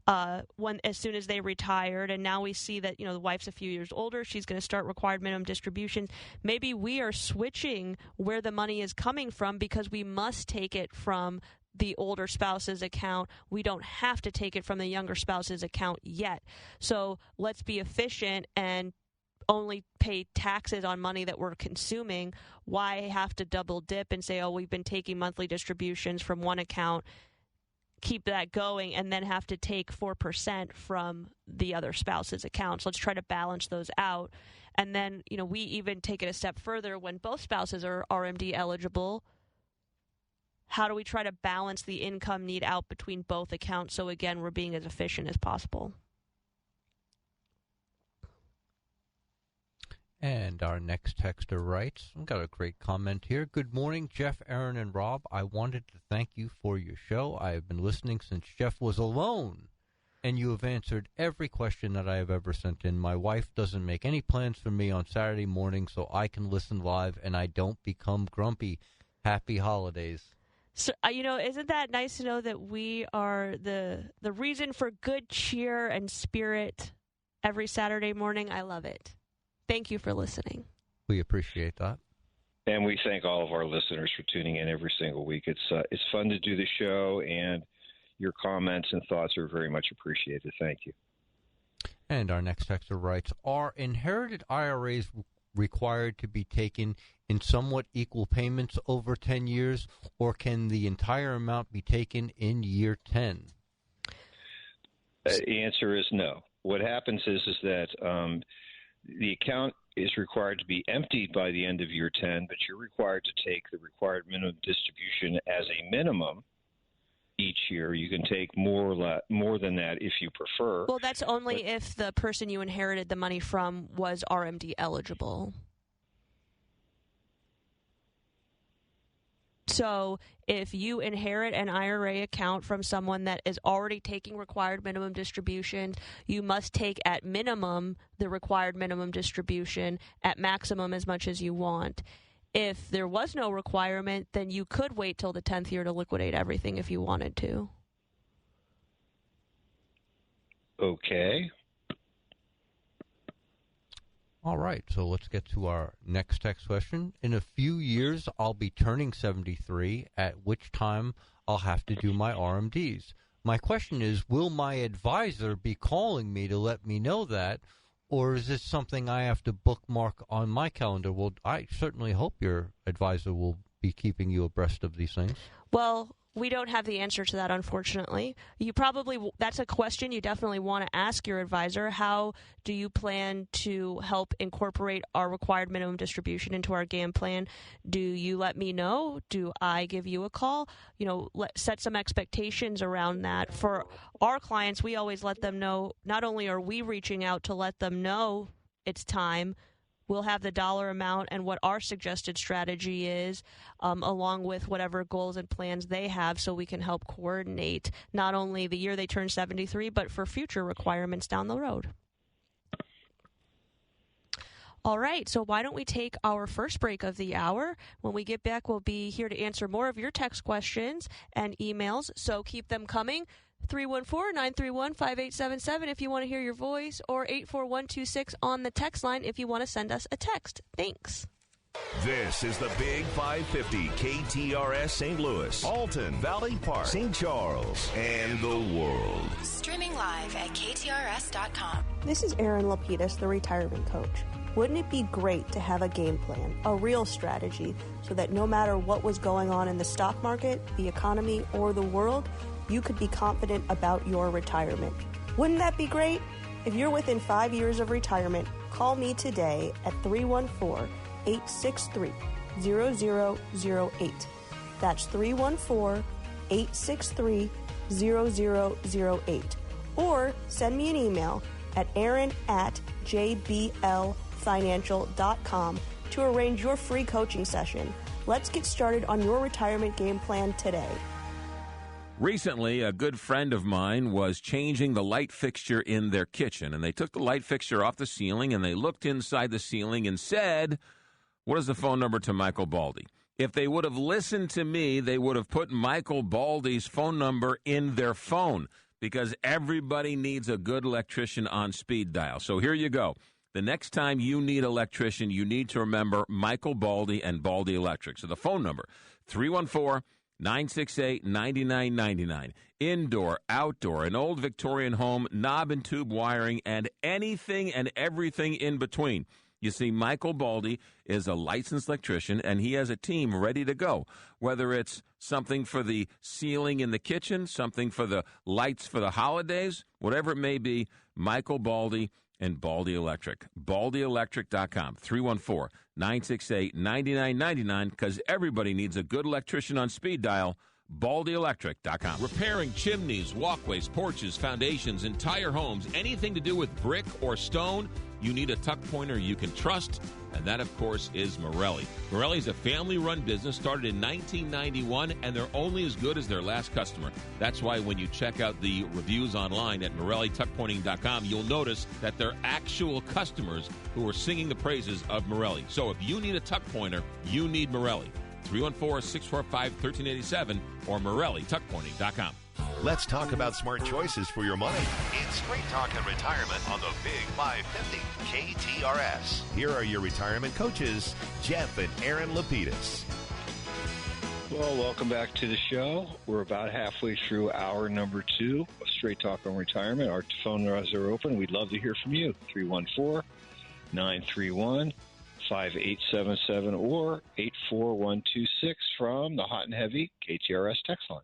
as soon as they retired, and now we see that the wife's a few years older, she's going to start required minimum distributions. Maybe we are switching where the money is coming from because we must take it from the older spouse's account. We don't have to take it from the younger spouse's account yet. So let's be efficient and only pay taxes on money that we're consuming. Why have to double dip and say, we've been taking monthly distributions from one account, keep that going, and then have to take 4% from the other spouse's account. So let's try to balance those out. And then, we even take it a step further when both spouses are RMD eligible. How do we try to balance the income need out between both accounts? So again, we're being as efficient as possible. And our next texter writes, I've got a great comment here. Good morning, Jeff, Aaron, and Rob. I wanted to thank you for your show. I have been listening since Jeff was alone, and you have answered every question that I have ever sent in. My wife doesn't make any plans for me on Saturday morning, so I can listen live, and I don't become grumpy. Happy holidays. So, isn't that nice to know that we are the reason for good cheer and spirit every Saturday morning? I love it. Thank you for listening. We appreciate that. And we thank all of our listeners for tuning in every single week. It's fun to do the show, and your comments and thoughts are very much appreciated. Thank you. And our next texter writes, are inherited IRAs required to be taken in somewhat equal payments over 10 years, or can the entire amount be taken in year 10? The answer is no. What happens is that the account is required to be emptied by the end of year 10, but you're required to take the required minimum distribution as a minimum each year. You can take more than that if you prefer. Well, that's only if the person you inherited the money from was RMD eligible. So if you inherit an IRA account from someone that is already taking required minimum distributions, you must take at minimum the required minimum distribution, at maximum as much as you want. If there was no requirement, then you could wait till the 10th year to liquidate everything if you wanted to. Okay. All right, so let's get to our next text question. In a few years, I'll be turning 73, at which time I'll have to do my RMDs. My question is, will my advisor be calling me to let me know that, or is this something I have to bookmark on my calendar? Well, I certainly hope your advisor will be keeping you abreast of these things. Well, we don't have the answer to that, unfortunately. That's a question you definitely want to ask your advisor. How do you plan to help incorporate our required minimum distribution into our game plan? Do you let me know? Do I give you a call? Set some expectations around that. For our clients, we always let them know, not only are we reaching out to let them know it's time, we'll have the dollar amount and what our suggested strategy is, along with whatever goals and plans they have, so we can help coordinate not only the year they turn 73, but for future requirements down the road. All right, so why don't we take our first break of the hour? When we get back, we'll be here to answer more of your text questions and emails, so keep them coming. 314-931-5877 if you want to hear your voice, or 84126 on the text line if you want to send us a text. Thanks. This is the Big 550 KTRS St. Louis, Alton, Valley Park, St. Charles, and the world. Streaming live at KTRS.com. This is Erin Lapidus, the retirement coach. Wouldn't it be great to have a game plan, a real strategy, so that no matter what was going on in the stock market, the economy, or the world, you could be confident about your retirement? Wouldn't that be great? If you're within 5 years of retirement, call me today at 314-863-0008. That's 314-863-0008. Or send me an email at aaron@jblfinancial.com to arrange your free coaching session. Let's get started on your retirement game plan today. Recently, a good friend of mine was changing the light fixture in their kitchen, and they took the light fixture off the ceiling, and they looked inside the ceiling and said, "What is the phone number to Michael Baldy?" If they would have listened to me, they would have put Michael Baldy's phone number in their phone, because everybody needs a good electrician on speed dial. So here you go. The next time you need electrician, you need to remember Michael Baldy and Baldy Electric. So the phone number, 314-968-9999. Indoor, outdoor, an old Victorian home, knob and tube wiring, and anything and everything in between. You see, Michael Baldy is a licensed electrician, and he has a team ready to go. Whether it's something for the ceiling in the kitchen, something for the lights for the holidays, whatever it may be, Michael Baldy and Baldy Electric. BaldyElectric.com, 314-968-9999, because everybody needs a good electrician on speed dial. BaldyElectric.com. Repairing chimneys, walkways, porches, foundations, entire homes, anything to do with brick or stone, you need a tuck pointer you can trust, and that, of course, is Morelli. Morelli is a family-run business started in 1991, and they're only as good as their last customer. That's why when you check out the reviews online at MorelliTuckPointing.com, you'll notice that they're actual customers who are singing the praises of Morelli. So if you need a tuck pointer, you need Morelli. 314-645-1387 or MorelliTuckPointing.com. Let's talk about smart choices for your money. It's Straight Talk and Retirement on the Big 550 KTRS. Here are your retirement coaches, Jeff and Aaron Lapidus. Well, welcome back to the show. We're about halfway through hour number 2 of Straight Talk on Retirement. Our phone lines are open. We'd love to hear from you. 314-931-5877 or 84126 from the hot and heavy KTRS text line.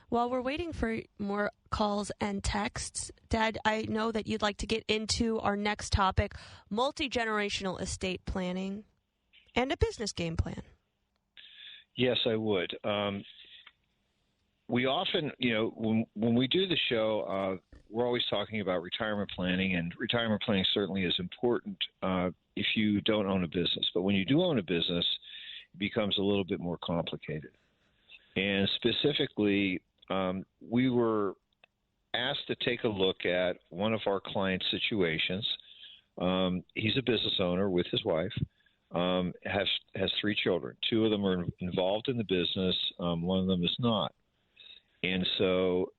While we're waiting for more calls and texts, Dad, I know that you'd like to get into our next topic, multi-generational estate planning and a business game plan. Yes, I would. We often, when we do the show, we're always talking about retirement planning, and retirement planning certainly is important if you don't own a business. But when you do own a business, it becomes a little bit more complicated. And specifically, we were asked to take a look at one of our clients' situations. He's a business owner with his wife, has 3 children. 2 of them are involved in the business. One of them is not. And so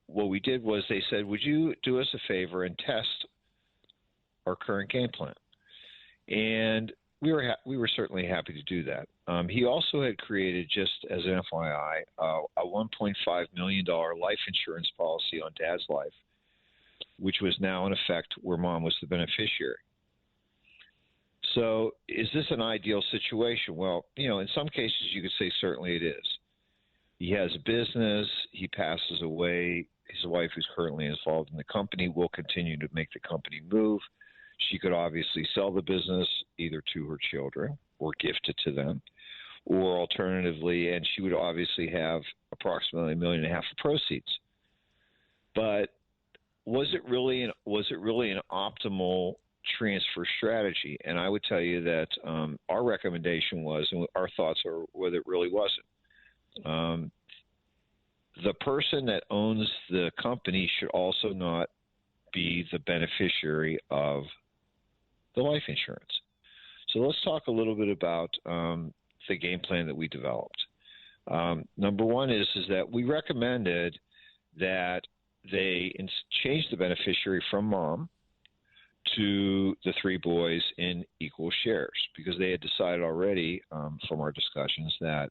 what we did was they said, would you do us a favor and test our current game plan? And we were certainly happy to do that. He also had created, just as an FYI, a $1.5 million life insurance policy on Dad's life, which was now in effect where Mom was the beneficiary. So is this an ideal situation? Well, in some cases you could say certainly it is. He has a business. He passes away. His wife, who's currently involved in the company, will continue to make the company move. She could obviously sell the business either to her children or gift it to them, or alternatively, and she would obviously have approximately $1.5 million of proceeds. But was it really an optimal transfer strategy? And I would tell you that our recommendation was, and our thoughts are whether it really wasn't. The person that owns the company should also not be the beneficiary of the life insurance. So let's talk a little bit about the game plan that we developed. Number one is that we recommended that they change the beneficiary from Mom to the 3 boys in equal shares, because they had decided already from our discussions that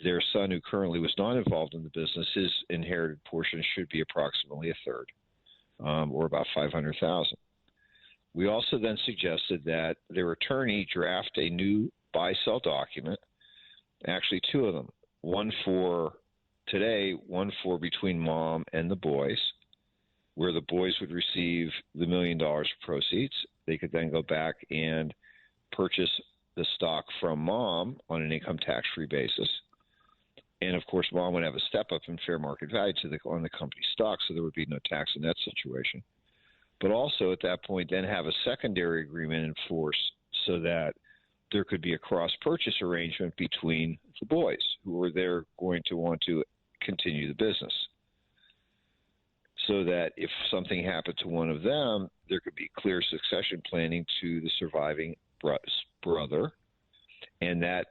their son, who currently was not involved in the business, his inherited portion should be approximately a third, or about $500,000. We also then suggested that their attorney draft a new buy-sell document, actually 2 of them, one for today, one for between Mom and the boys, where the boys would receive the $1 million of proceeds. They could then go back and purchase the stock from Mom on an income tax-free basis. And, of course, Mom would have a step-up in fair market value on the company stock, so there would be no tax in that situation. But also at that point then have a secondary agreement in force so that there could be a cross-purchase arrangement between the boys who are there going to want to continue the business. So that if something happened to one of them, there could be clear succession planning to the surviving brother, and that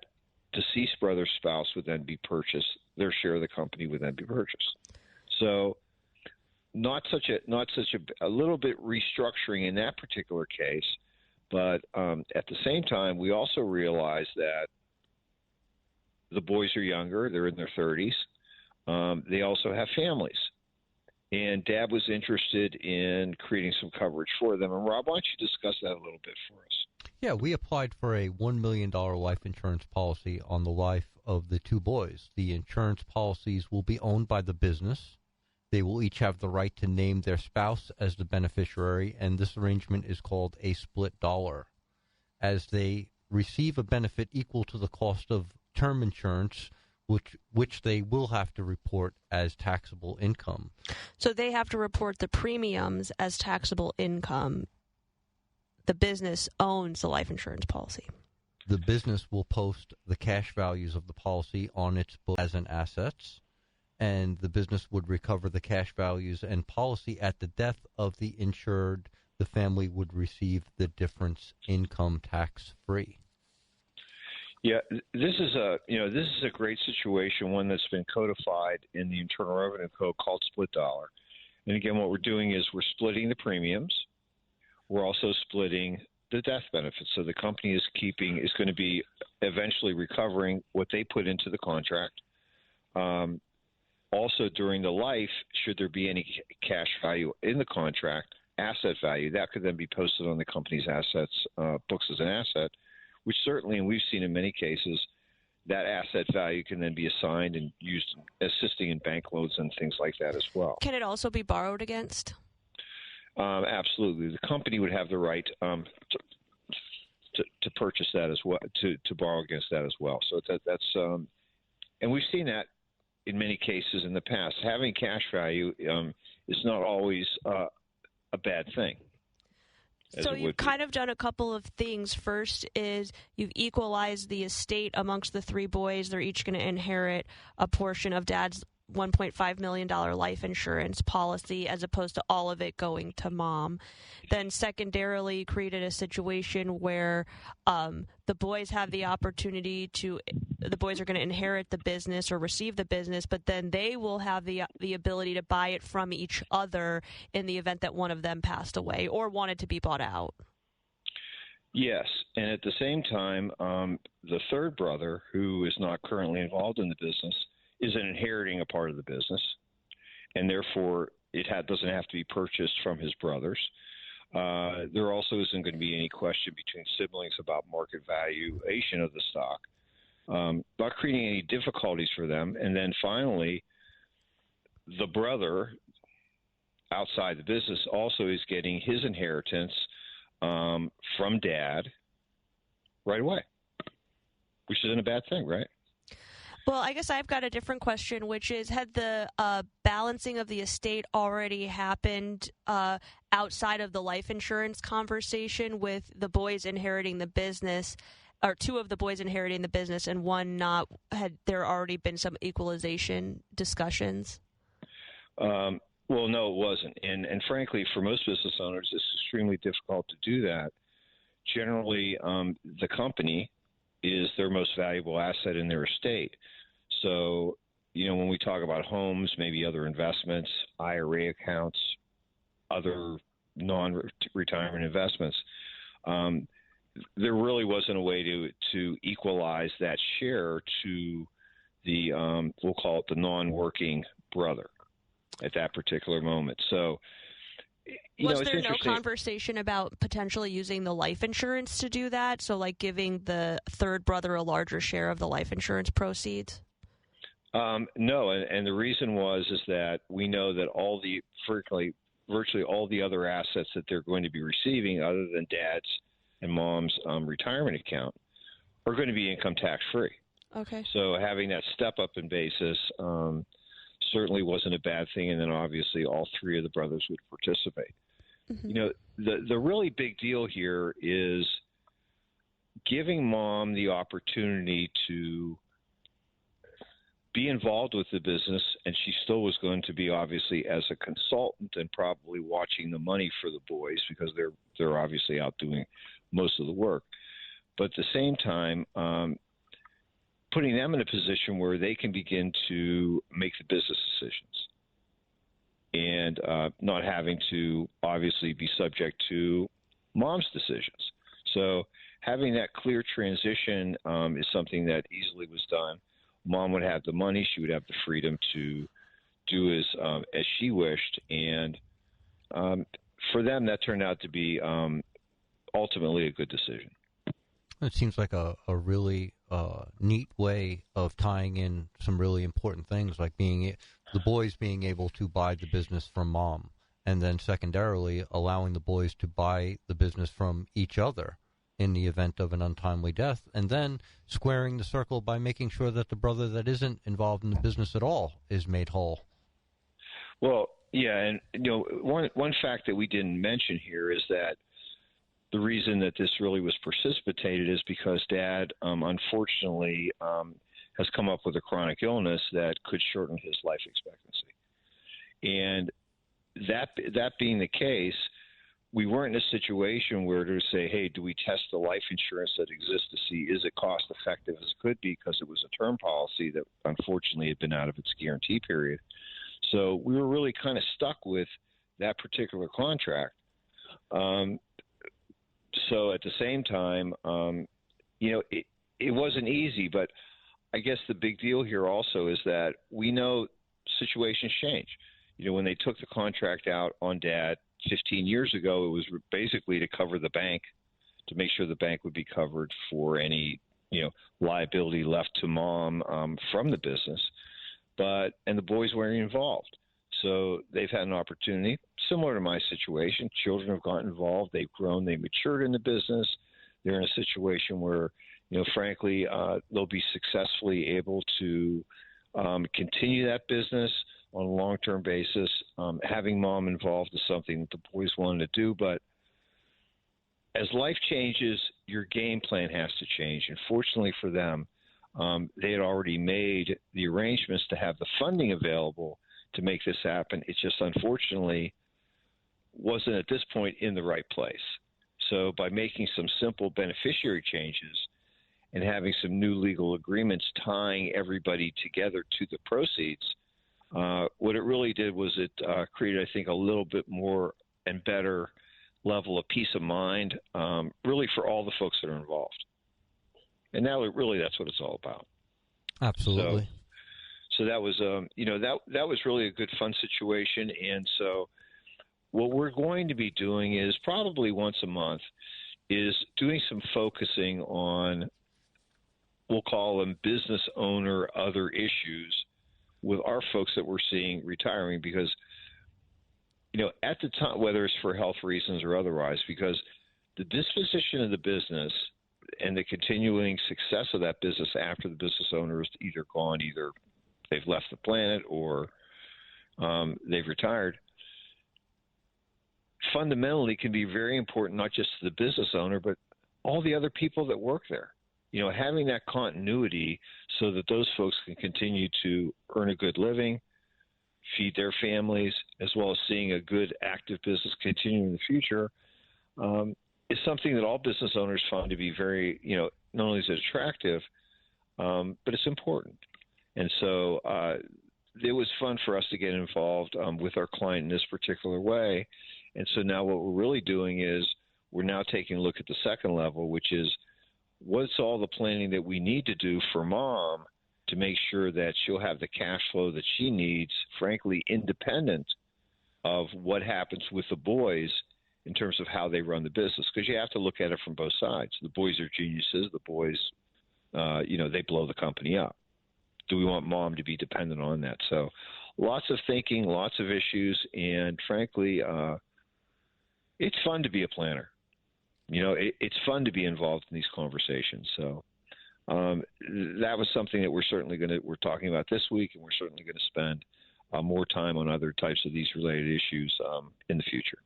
deceased brother's spouse would then be purchased. Their share of the company would then be purchased. So, not such a little bit restructuring in that particular case, but at the same time, we also realize that the boys are younger; they're in their 30s. They also have families. And Dad was interested in creating some coverage for them. And Rob, why don't you discuss that a little bit for us? Yeah, we applied for a $1 million life insurance policy on the life of the two boys. The insurance policies will be owned by the business. They will each have the right to name their spouse as the beneficiary, and this arrangement is called a split dollar. As they receive a benefit equal to the cost of term insurance, which they will have to report as taxable income. So they have to report the premiums as taxable income. The business owns the life insurance policy. The business will post the cash values of the policy on its book as an assets, and the business would recover the cash values and policy at the death of the insured. The family would receive the difference income tax-free. Yeah, this is a great situation, one that's been codified in the Internal Revenue Code called split dollar. And again, what we're doing is we're splitting the premiums. We're also splitting the death benefits. So the company is going to be eventually recovering what they put into the contract. Also, during the life, should there be any cash value in the contract, asset value, that could then be posted on the company's assets books as an asset. Which certainly, and we've seen in many cases, that asset value can then be assigned and used assisting in bank loans and things like that as well. Can it also be borrowed against? Absolutely. The company would have the right to purchase that as well, to borrow against that as well. So that's and we've seen that in many cases in the past. Having cash value is not always a bad thing. So you've kind of done a couple of things. First is you've equalized the estate amongst the three boys. They're each going to inherit a portion of Dad's $1.5 million life insurance policy as opposed to all of it going to Mom. Then secondarily created a situation where the boys have the opportunity the boys are going to inherit the business or receive the business, but then they will have the ability to buy it from each other in the event that one of them passed away or wanted to be bought out. Yes, and at the same time, the third brother, who is not currently involved in the business, is inheriting a part of the business, and therefore it doesn't have to be purchased from his brothers. There also isn't going to be any question between siblings about market valuation of the stock, not creating any difficulties for them. And then finally, the brother outside the business also is getting his inheritance from Dad right away, which isn't a bad thing, right? Well, I guess I've got a different question, which is, had the balancing of the estate already happened outside of the life insurance conversation with the boys inheriting the business, or two of the boys inheriting the business and one not? Had there already been some equalization discussions? Well, no, it wasn't. And frankly, for most business owners, it's extremely difficult to do that. Generally, the company is their most valuable asset in their estate. So, when we talk about homes, maybe other investments, IRA accounts, other non-retirement investments, there really wasn't a way to equalize that share to the, we'll call it the non-working brother at that particular moment. So, was there no conversation about potentially using the life insurance to do that? So, like giving the third brother a larger share of the life insurance proceeds? No, and the reason is that we know that virtually all the other assets that they're going to be receiving, other than Dad's and Mom's retirement account, are going to be income tax free. Okay. So having that step up in basis certainly wasn't a bad thing, and then obviously all three of the brothers would participate. Mm-hmm. The really big deal here is giving mom the opportunity to be involved with the business, and she still was going to be obviously as a consultant and probably watching the money for the boys because they're obviously out doing most of the work. But at the same time, putting them in a position where they can begin to make the business decisions and not having to obviously be subject to mom's decisions. So having that clear transition is something that easily was done. Mom would have the money; she would have the freedom to do as she wished, and for them, that turned out to be ultimately a good decision. It seems like a really neat way of tying in some really important things, like the boys being able to buy the business from mom, and then secondarily allowing the boys to buy the business from each other in the event of an untimely death, and then squaring the circle by making sure that the brother that isn't involved in the business at all is made whole. Well, yeah, and one fact that we didn't mention here is that the reason that this really was precipitated is because Dad, unfortunately, has come up with a chronic illness that could shorten his life expectancy. And that being the case, we weren't in a situation where to say, hey, do we test the life insurance that exists to see is it cost effective as it could be, because it was a term policy that unfortunately had been out of its guarantee period. So we were really kind of stuck with that particular contract. So at the same time, it wasn't easy, but I guess the big deal here also is that we know situations change. When they took the contract out on Dad 15 years ago, it was basically to cover the bank, to make sure the bank would be covered for any, liability left to mom from the business. And the boys weren't involved. So they've had an opportunity, similar to my situation. Children have gotten involved. They've grown. They matured in the business. They're in a situation where, frankly, they'll be successfully able to continue that business on a long-term basis. Having mom involved is something that the boys wanted to do. But as life changes, your game plan has to change. And fortunately for them, they had already made the arrangements to have the funding available to make this happen. It just unfortunately wasn't at this point in the right place. So by making some simple beneficiary changes and having some new legal agreements tying everybody together to the proceeds, what it really did was it created, I think, a little bit more and better level of peace of mind, really for all the folks that are involved. And now really that's what it's all about. Absolutely. So that was, that was really a good, fun situation. And so what we're going to be doing is probably once a month is doing some focusing on, we'll call them business owner other issues with our folks that we're seeing retiring, because, at the time, whether it's for health reasons or otherwise, because the disposition of the business and the continuing success of that business after the business owner is either gone, either they've left the planet or they've retired, fundamentally can be very important, not just to the business owner, but all the other people that work there. Having that continuity so that those folks can continue to earn a good living, feed their families, as well as seeing a good, active business continue in the future, is something that all business owners find to be very, not only is it attractive, but it's important. And so it was fun for us to get involved with our client in this particular way. And so now what we're really doing is we're now taking a look at the second level, which is what's all the planning that we need to do for mom to make sure that she'll have the cash flow that she needs, frankly, independent of what happens with the boys in terms of how they run the business. Because you have to look at it from both sides. The boys are geniuses. The boys, they blow the company up. Do we want mom to be dependent on that? So lots of thinking, lots of issues, and frankly, it's fun to be a planner. It's fun to be involved in these conversations. So that was something that we're talking about this week, and we're certainly going to spend more time on other types of these related issues in the future.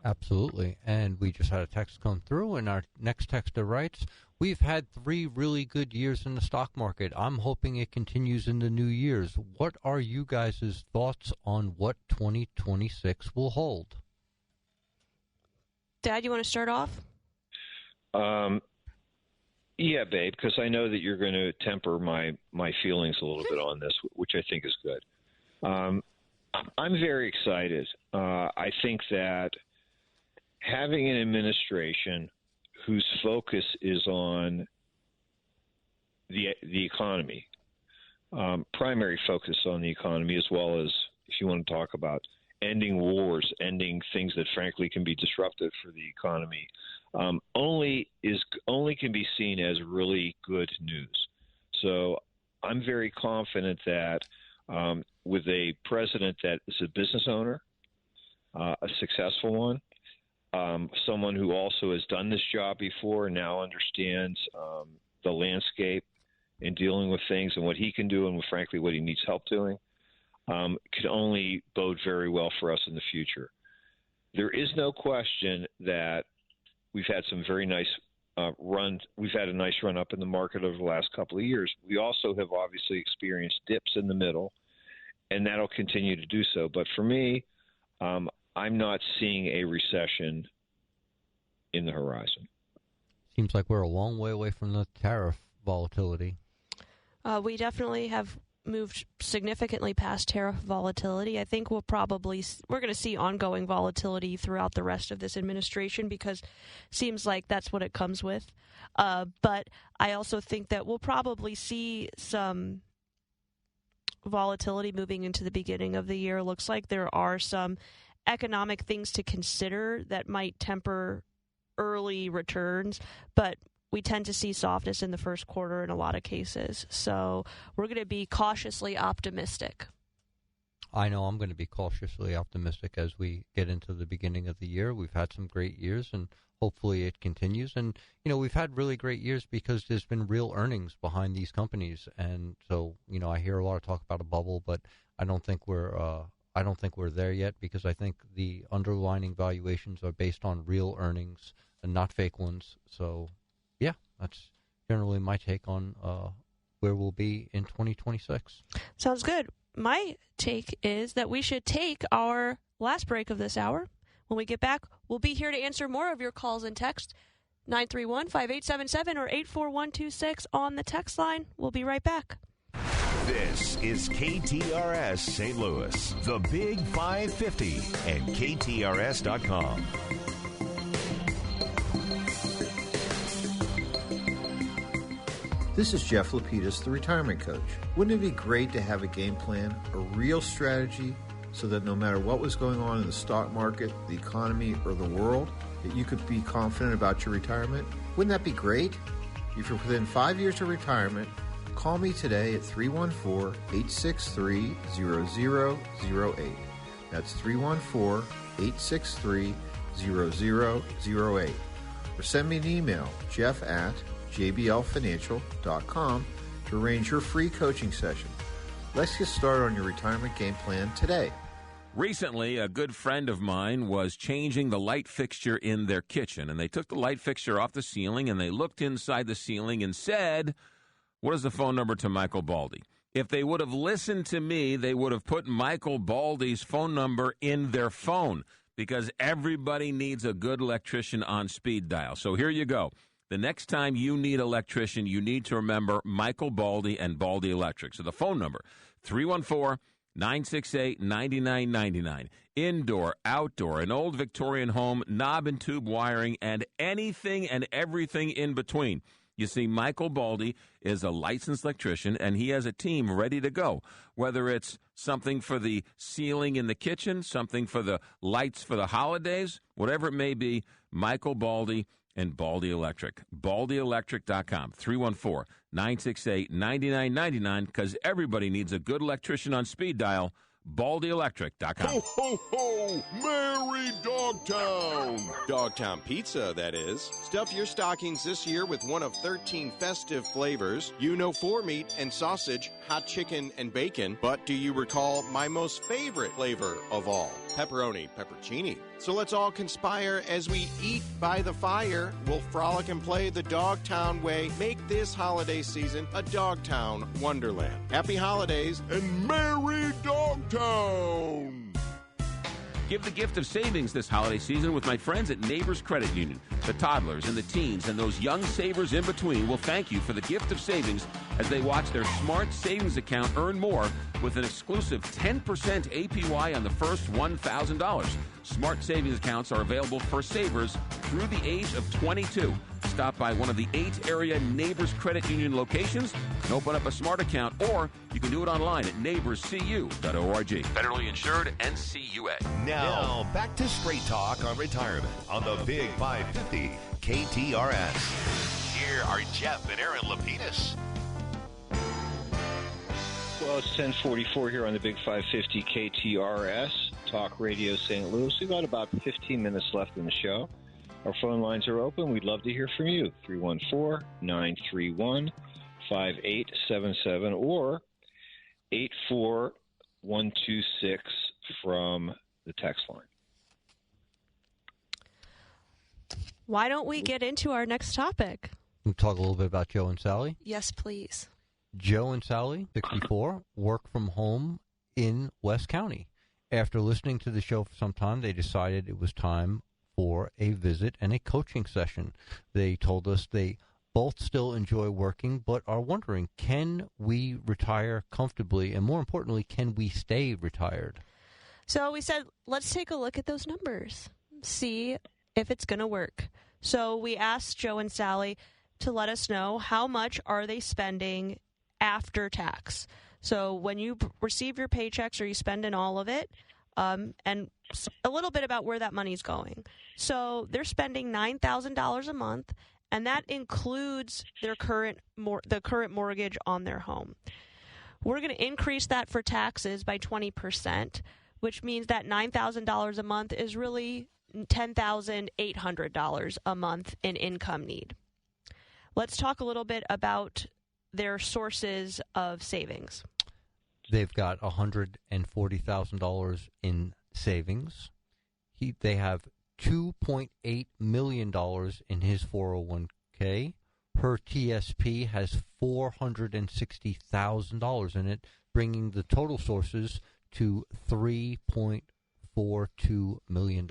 Absolutely. And we just had a text come through, and our next texter writes, we've had 3 really good years in the stock market. I'm hoping it continues in the new years. What are you guys' thoughts on what 2026 will hold? Dad, you want to start off? Yeah, babe, because I know that you're going to temper my feelings a little bit on this, which I think is good. I'm very excited. I think that having an administration whose focus is on the economy, primary focus on the economy, as well as, if you want to talk about ending wars, ending things that frankly can be disruptive for the economy, only can be seen as really good news. So I'm very confident that with a president that is a business owner, a successful one, someone who also has done this job before and now understands the landscape in dealing with things and what he can do and, frankly, what he needs help doing, could only bode very well for us in the future. There is no question that we've had some very nice runs. We've had a nice run up in the market over the last couple of years. We also have obviously experienced dips in the middle, and that'll continue to do so. But for me, I'm not seeing a recession in the horizon. Seems like we're a long way away from the tariff volatility. We definitely have moved significantly past tariff volatility. I think we're going to see ongoing volatility throughout the rest of this administration because it seems like that's what it comes with. But I also think that we'll probably see some volatility moving into the beginning of the year. Looks like there are some economic things to consider that might temper early returns, but we tend to see softness in the first quarter in a lot of cases. So we're going to be cautiously optimistic. I know I'm going to be cautiously optimistic as we get into the beginning of the year. We've had some great years, and hopefully it continues. And, we've had really great years because there's been real earnings behind these companies. And so, I hear a lot of talk about a bubble, but I don't think we're there yet because I think the underlying valuations are based on real earnings and not fake ones. So, yeah, that's generally my take on where we'll be in 2026. Sounds good. My take is that we should take our last break of this hour. When we get back, we'll be here to answer more of your calls and text. 931-5877 or 84126 on the text line. We'll be right back. This is KTRS St. Louis, the Big 550, and KTRS.com. This is Jeff Lapidus, the retirement coach. Wouldn't it be great to have a game plan, a real strategy, so that no matter what was going on in the stock market, the economy, or the world, that you could be confident about your retirement? Wouldn't that be great? If you're within 5 years of retirement, call me today at 314-863-0008. That's 314-863-0008. Or send me an email, jeff@jblfinancial.com, to arrange your free coaching session. Let's get started on your retirement game plan today. Recently, a good friend of mine was changing the light fixture in their kitchen, and they took the light fixture off the ceiling, and they looked inside the ceiling and said, "What is the phone number to Michael Baldy?" If they would have listened to me, they would have put Michael Baldy's phone number in their phone, because everybody needs a good electrician on speed dial. So here you go. The next time you need an electrician, you need to remember Michael Baldy and Baldy Electric. So the phone number, 314-968-9999. Indoor, outdoor, an old Victorian home, knob and tube wiring, and anything and everything in between. You see, Michael Baldy is a licensed electrician, and he has a team ready to go. Whether it's something for the ceiling in the kitchen, something for the lights for the holidays, whatever it may be, Michael Baldy and Baldy Electric. BaldyElectric.com, 314-968-9999, because everybody needs a good electrician on speed dial. BaldyElectric.com. Ho, ho, ho! Merry Dogtown. Dogtown pizza, that is. Stuff your stockings this year with one of 13 festive flavors. You know 4 meat and sausage, hot chicken and bacon. But do you recall my most favorite flavor of all? Pepperoni, peppercini. So let's all conspire as we eat by the fire. We'll frolic and play the Dogtown way. Make this holiday season a Dogtown wonderland. Happy holidays and Merry Dogtown! Give the gift of savings this holiday season with my friends at Neighbors Credit Union. The toddlers and the teens and those young savers in between will thank you for the gift of savings as they watch their smart savings account earn more with an exclusive 10% APY on the first $1,000. Smart savings accounts are available for savers through the age of 22. Stop by one of the 8 area Neighbors Credit Union locations and open up a smart account, or you can do it online at neighborscu.org. Federally insured, NCUA. Now, back to Straight Talk on Retirement on the Big 550 KTRS. Here are Jeff and Aaron Lapidus. Well, it's 10:44 here on the Big 550 KTRS, Talk Radio St. Louis. We've got about 15 minutes left in the show. Our phone lines are open. We'd love to hear from you. 314-931-5877 or 84126 from the text line. Why don't we get into our next topic? We'll talk a little bit about Joe and Sally. Yes, please. Joe and Sally, 64, work from home in West County. After listening to the show for some time, they decided it was time for a visit and a coaching session. They told us they both still enjoy working, but are wondering, can we retire comfortably? And more importantly, can we stay retired? So we said, let's take a look at those numbers, see if it's going to work. So we asked Joe and Sally to let us know how much are they spending after tax. So when you receive your paychecks, are you spending all of it? And a little bit about where that money's going. So they're spending $9,000 a month, and that includes their current mortgage on their home. We're going to increase that for taxes by 20%, which means that $9,000 a month is really $10,800 a month in income need. Let's talk a little bit about their sources of savings. They've got $140,000 in savings. They have $2.8 million in his 401k. Her TSP has $460,000 in it, bringing the total sources to $3.42 million.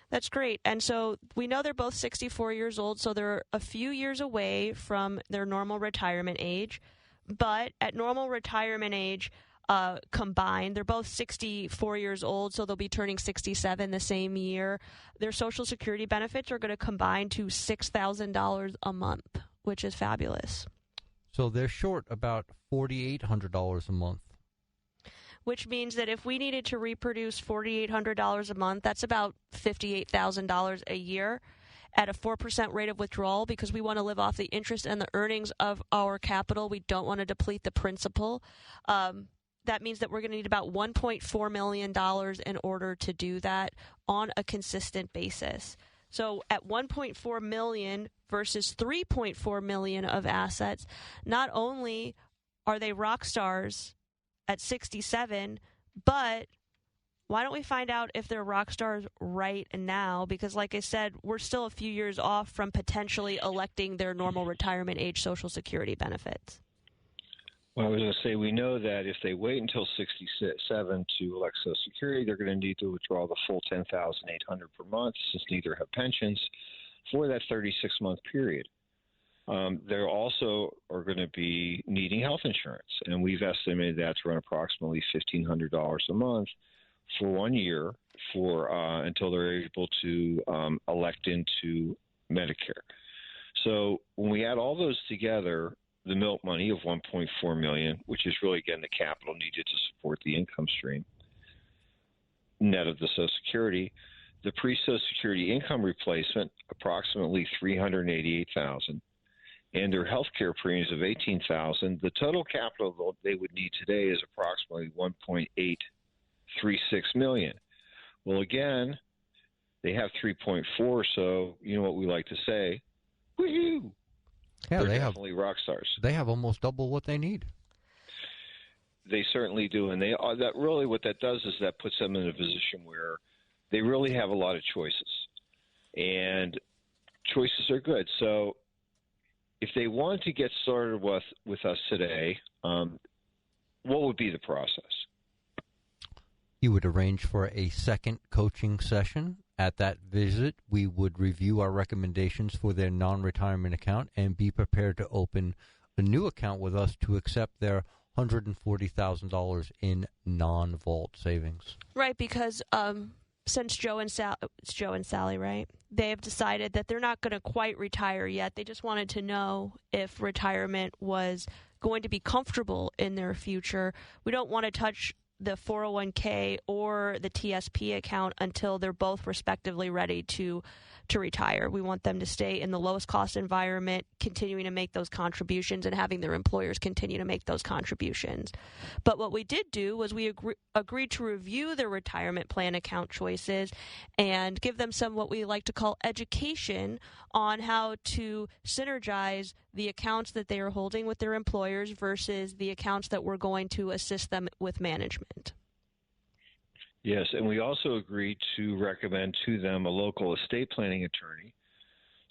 That's great. And so we know they're both 64 years old, so they're a few years away from their normal retirement age. But at normal retirement age combined, they're both 64 years old, so they'll be turning 67 the same year. Their Social Security benefits are going to combine to $6,000 a month, which is fabulous. So they're short about $4,800 a month. Which means that if we needed to reproduce $4,800 a month, that's about $58,000 a year at a 4% rate of withdrawal, because we want to live off the interest and the earnings of our capital. We don't want to deplete the principal. That means that we're going to need about $1.4 million in order to do that on a consistent basis. So at $1.4 million versus $3.4 million of assets, not only are they rock stars at 67, but why don't we find out if they're rock stars right now? Because like I said, we're still a few years off from potentially electing their normal retirement age Social Security benefits. Well, I was going to say, we know that if they wait until 67 to elect Social Security, they're going to need to withdraw the full $10,800 per month, since neither have pensions, for that 36-month period. They also are going to be needing health insurance, and we've estimated that to run approximately $1,500 a month for 1 year until they're able to elect into Medicare. So when we add all those together, the milk money of $1.4 million, which is really, again, the capital needed to support the income stream, net of the Social Security, the pre-Social Security income replacement, approximately $388,000, and their health care premiums of $18,000, the total capital they would need today is approximately $1.836 million. Well, again, again, they have 3.4, so you know what we like to say, woohoo! Yeah, They're they definitely rock stars. They have almost double what they need. They certainly do, and they are, that really what that does is that puts them in a position where they really have a lot of choices, and choices are good. So if they want to get started with us today, what would be the process? You would arrange for a second coaching session. At that visit, we would review our recommendations for their non-retirement account and be prepared to open a new account with us to accept their $140,000 in non-vault savings. Right, because since it's Joe and Sally, right? They have decided that they're not going to quite retire yet. They just wanted to know if retirement was going to be comfortable in their future. We don't want to touch the 401k or the TSP account until they're both respectively ready to retire. We want them to stay in the lowest cost environment, continuing to make those contributions and having their employers continue to make those contributions. But what we did do was we agreed to review their retirement plan account choices and give them some what we like to call education on how to synergize the accounts that they are holding with their employers versus the accounts that we're going to assist them with management. Yes, and we also agreed to recommend to them a local estate planning attorney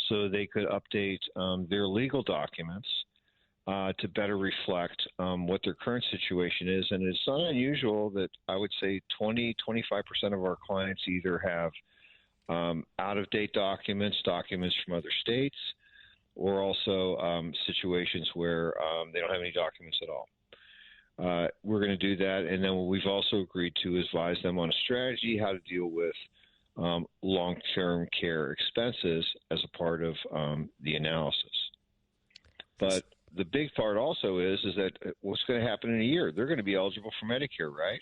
so they could update their legal documents to better reflect what their current situation is. And it's not unusual that I would say 20-25% of our clients either have out-of-date documents from other states, or also situations where they don't have any documents at all. We're going to do that, and then what we've also agreed to is advise them on a strategy how to deal with long-term care expenses as a part of the analysis. But the big part also is that what's going to happen in a year? They're going to be eligible for Medicare, right?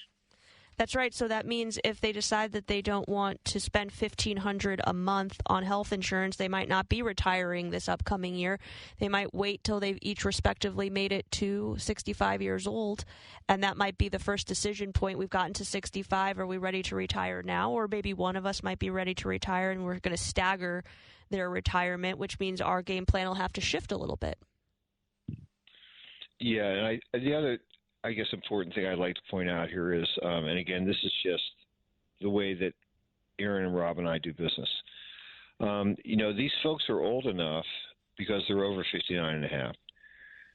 That's right. So that means if they decide that they don't want to spend $1,500 a month on health insurance, they might not be retiring this upcoming year. They might wait till they've each respectively made it to 65 years old, and that might be the first decision point. We've gotten to 65. Are we ready to retire now? Or maybe one of us might be ready to retire, and we're going to stagger their retirement, which means our game plan will have to shift a little bit. Yeah, and the other, I guess, important thing I'd like to point out here is, and again, this is just the way that Aaron and Rob and I do business. These folks are old enough, because they're over 59 and a half,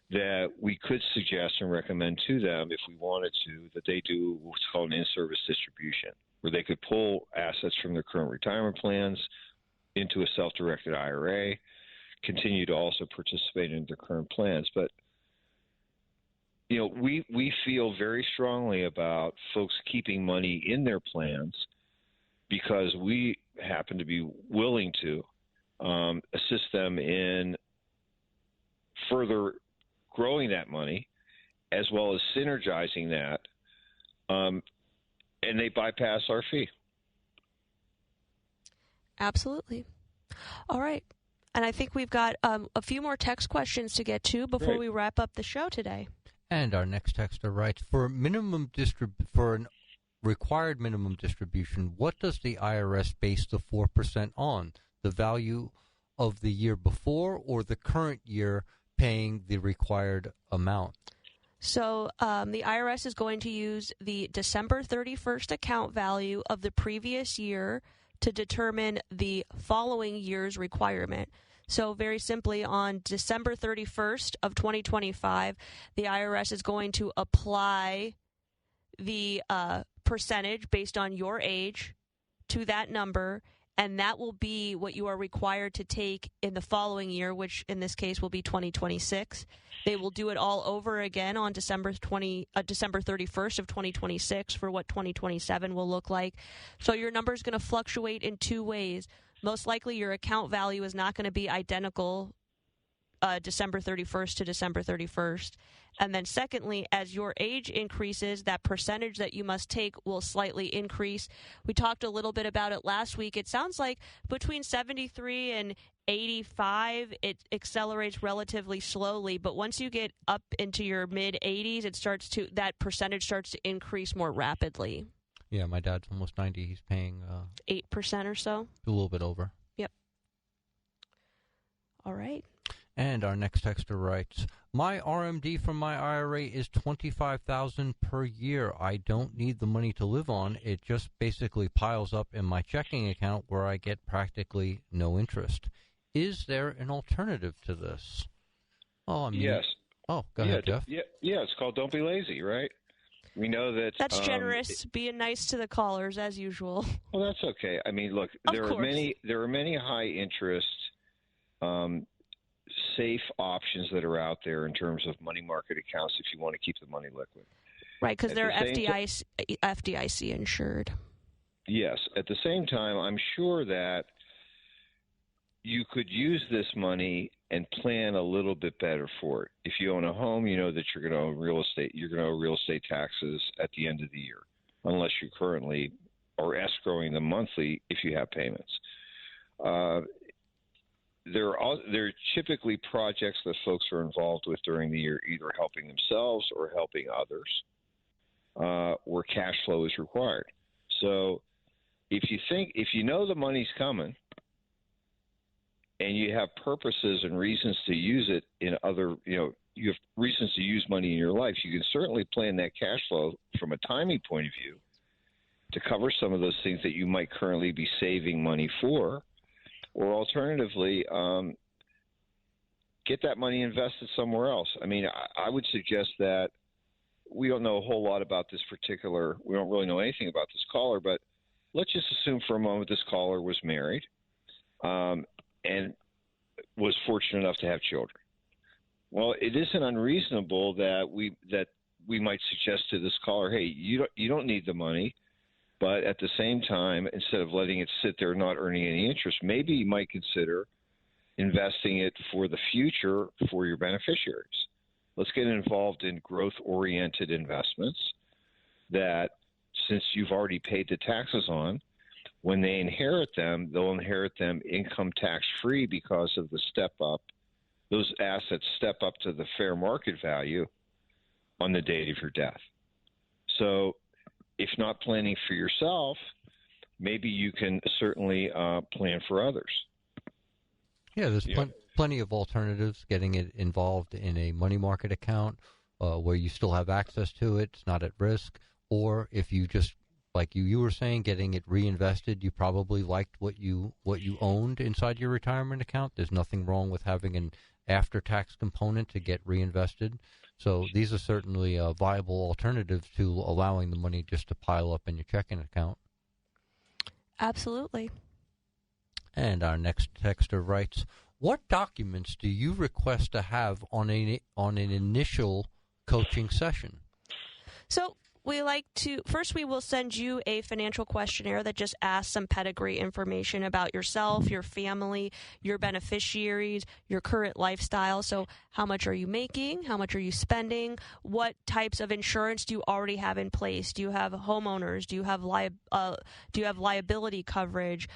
that we could suggest and recommend to them, if we wanted to, that they do what's called an in-service distribution, where they could pull assets from their current retirement plans into a self-directed IRA, continue to also participate in their current plans. But we feel very strongly about folks keeping money in their plans because we happen to be willing to assist them in further growing that money as well as synergizing that, and they bypass our fee. Absolutely. All right. And I think we've got a few more text questions to get to before we wrap up the show today. And our next texter writes, for an required minimum distribution, what does the IRS base the 4% on? The value of the year before or the current year paying the required amount? So the IRS is going to use the December 31st account value of the previous year to determine the following year's requirement. So very simply, on December 31st of 2025, the IRS is going to apply the percentage based on your age to that number, and that will be what you are required to take in the following year, which in this case will be 2026. They will do it all over again on December 31st of 2026 for what 2027 will look like. So your number is going to fluctuate in two ways. Most likely your account value is not going to be identical December 31st to December 31st. And then secondly, as your age increases, that percentage that you must take will slightly increase. We talked a little bit about it last week. It sounds like between 73 and 85, it accelerates relatively slowly. But once you get up into your mid-80s, that percentage starts to increase more rapidly. Yeah, my dad's almost 90. He's paying 8% or so. A little bit over. Yep. All right. And our next texter writes, my RMD from my IRA is $25,000 per year. I don't need the money to live on. It just basically piles up in my checking account where I get practically no interest. Is there an alternative to this? Oh, yes. Oh, go ahead, Jeff. Yeah, it's called Don't Be Lazy, right? We know that that's generous. Being nice to the callers as usual. Well, that's okay. I mean, look, there are many high interest, safe options that are out there in terms of money market accounts if you want to keep the money liquid. Right, because they're FDIC insured. Yes. At the same time, I'm sure that you could use this money and plan a little bit better for it. If you own a home, you know that you're going to own real estate. You're going to owe real estate taxes at the end of the year, unless you currently are escrowing them monthly if you have payments. There are typically projects that folks are involved with during the year, either helping themselves or helping others, where cash flow is required. So if you know the money's coming, and you have purposes and reasons to use it in other, you have reasons to use money in your life, you can certainly plan that cash flow from a timing point of view to cover some of those things that you might currently be saving money for, or alternatively, get that money invested somewhere else. I mean, I would suggest that we don't know a whole lot about this we don't really know anything about this caller, but let's just assume for a moment this caller was married. And was fortunate enough to have children. Well, it isn't unreasonable that we might suggest to this caller, hey, you don't need the money, but at the same time, instead of letting it sit there not earning any interest, maybe you might consider investing it for the future for your beneficiaries. Let's get involved in growth-oriented investments that, since you've already paid the taxes on, when they inherit them, they'll inherit them income tax-free because of the step-up. Those assets step up to the fair market value on the date of your death. So if not planning for yourself, maybe you can certainly plan for others. Yeah, there's plenty of alternatives. Getting it involved in a money market account where you still have access to it, it's not at risk. Or if you just, like you were saying, getting it reinvested, you probably liked what you owned inside your retirement account. There's nothing wrong with having an after-tax component to get reinvested. So these are certainly viable alternatives to allowing the money just to pile up in your checking account. Absolutely. And our next texter writes, what documents do you request to have on an initial coaching session? So we will send you a financial questionnaire that just asks some pedigree information about yourself, your family, your beneficiaries, your current lifestyle. So how much are you making? How much are you spending? What types of insurance do you already have in place? Do you have homeowners? Do you have liability coverage?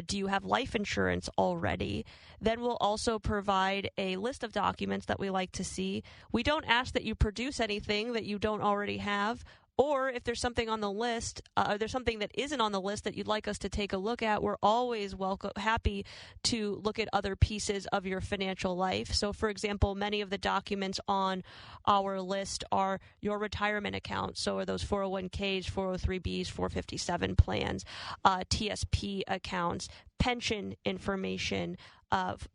Do you have life insurance already? Then we'll also provide a list of documents that we like to see. We don't ask that you produce anything that you don't already have. Or if there's something on the list, or there's something that isn't on the list that you'd like us to take a look at, we're always happy to look at other pieces of your financial life. So, for example, many of the documents on our list are your retirement accounts. So are those 401ks, 403bs, 457 plans, TSP accounts, pension information,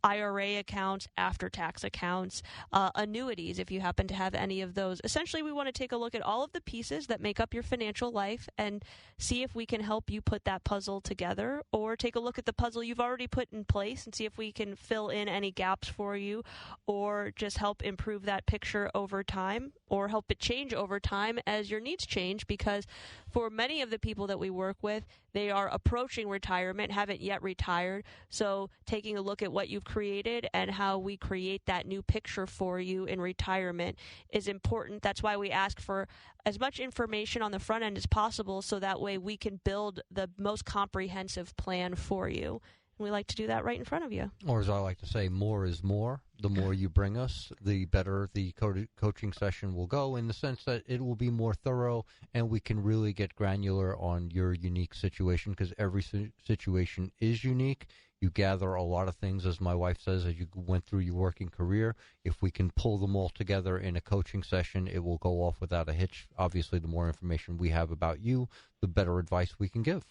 IRA accounts, after-tax accounts, annuities, if you happen to have any of those. Essentially, we want to take a look at all of the pieces that make up your financial life and see if we can help you put that puzzle together, or take a look at the puzzle you've already put in place and see if we can fill in any gaps for you, or just help improve that picture over time, or help it change over time as your needs change, because for many of the people that we work with, they are approaching retirement, haven't yet retired. So taking a look at what you've created and how we create that new picture for you in retirement is important. That's why we ask for as much information on the front end as possible, so that way we can build the most comprehensive plan for you. And we like to do that right in front of you. Or as I like to say, more is more. The more you bring us, the better the coaching session will go, in the sense that it will be more thorough and we can really get granular on your unique situation, because every situation is unique. You gather a lot of things, as my wife says, as you went through your working career. If we can pull them all together in a coaching session, it will go off without a hitch. Obviously, the more information we have about you, the better advice we can give.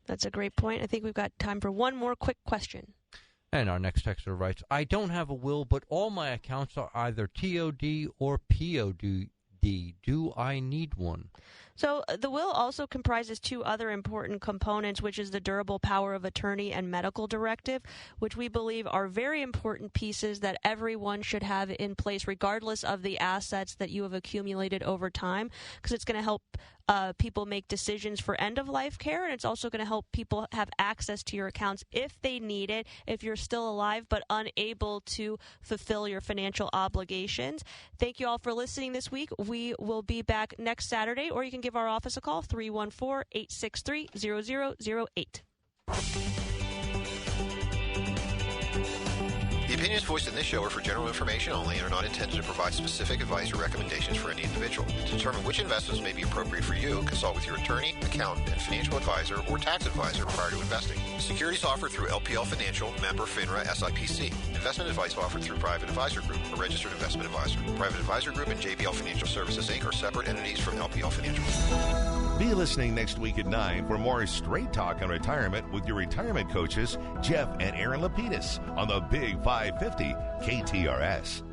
That's a great point. I think we've got time for one more quick question. And our next texter writes, I don't have a will, but all my accounts are either TOD or POD. Do I need one? So the will also comprises two other important components, which is the durable power of attorney and medical directive, which we believe are very important pieces that everyone should have in place, regardless of the assets that you have accumulated over time, because it's going to help people make decisions for end-of-life care, and it's also going to help people have access to your accounts if they need it, if you're still alive but unable to fulfill your financial obligations. Thank you all for listening this week. We will be back next Saturday, or you can give our office a call, 314-863-0008. The opinions voiced in this show are for general information only and are not intended to provide specific advice or recommendations for any individual. To determine which investments may be appropriate for you, consult with your attorney, accountant, and financial advisor or tax advisor prior to investing. Securities offered through LPL Financial, member FINRA SIPC. Investment advice offered through Private Advisor Group, a registered investment advisor. Private Advisor Group and JBL Financial Services, Inc. are separate entities from LPL Financial. Be listening next week at 9 for more Straight Talk on Retirement with your retirement coaches, Jeff and Aaron Lapidus, on the Big 550 KTRS.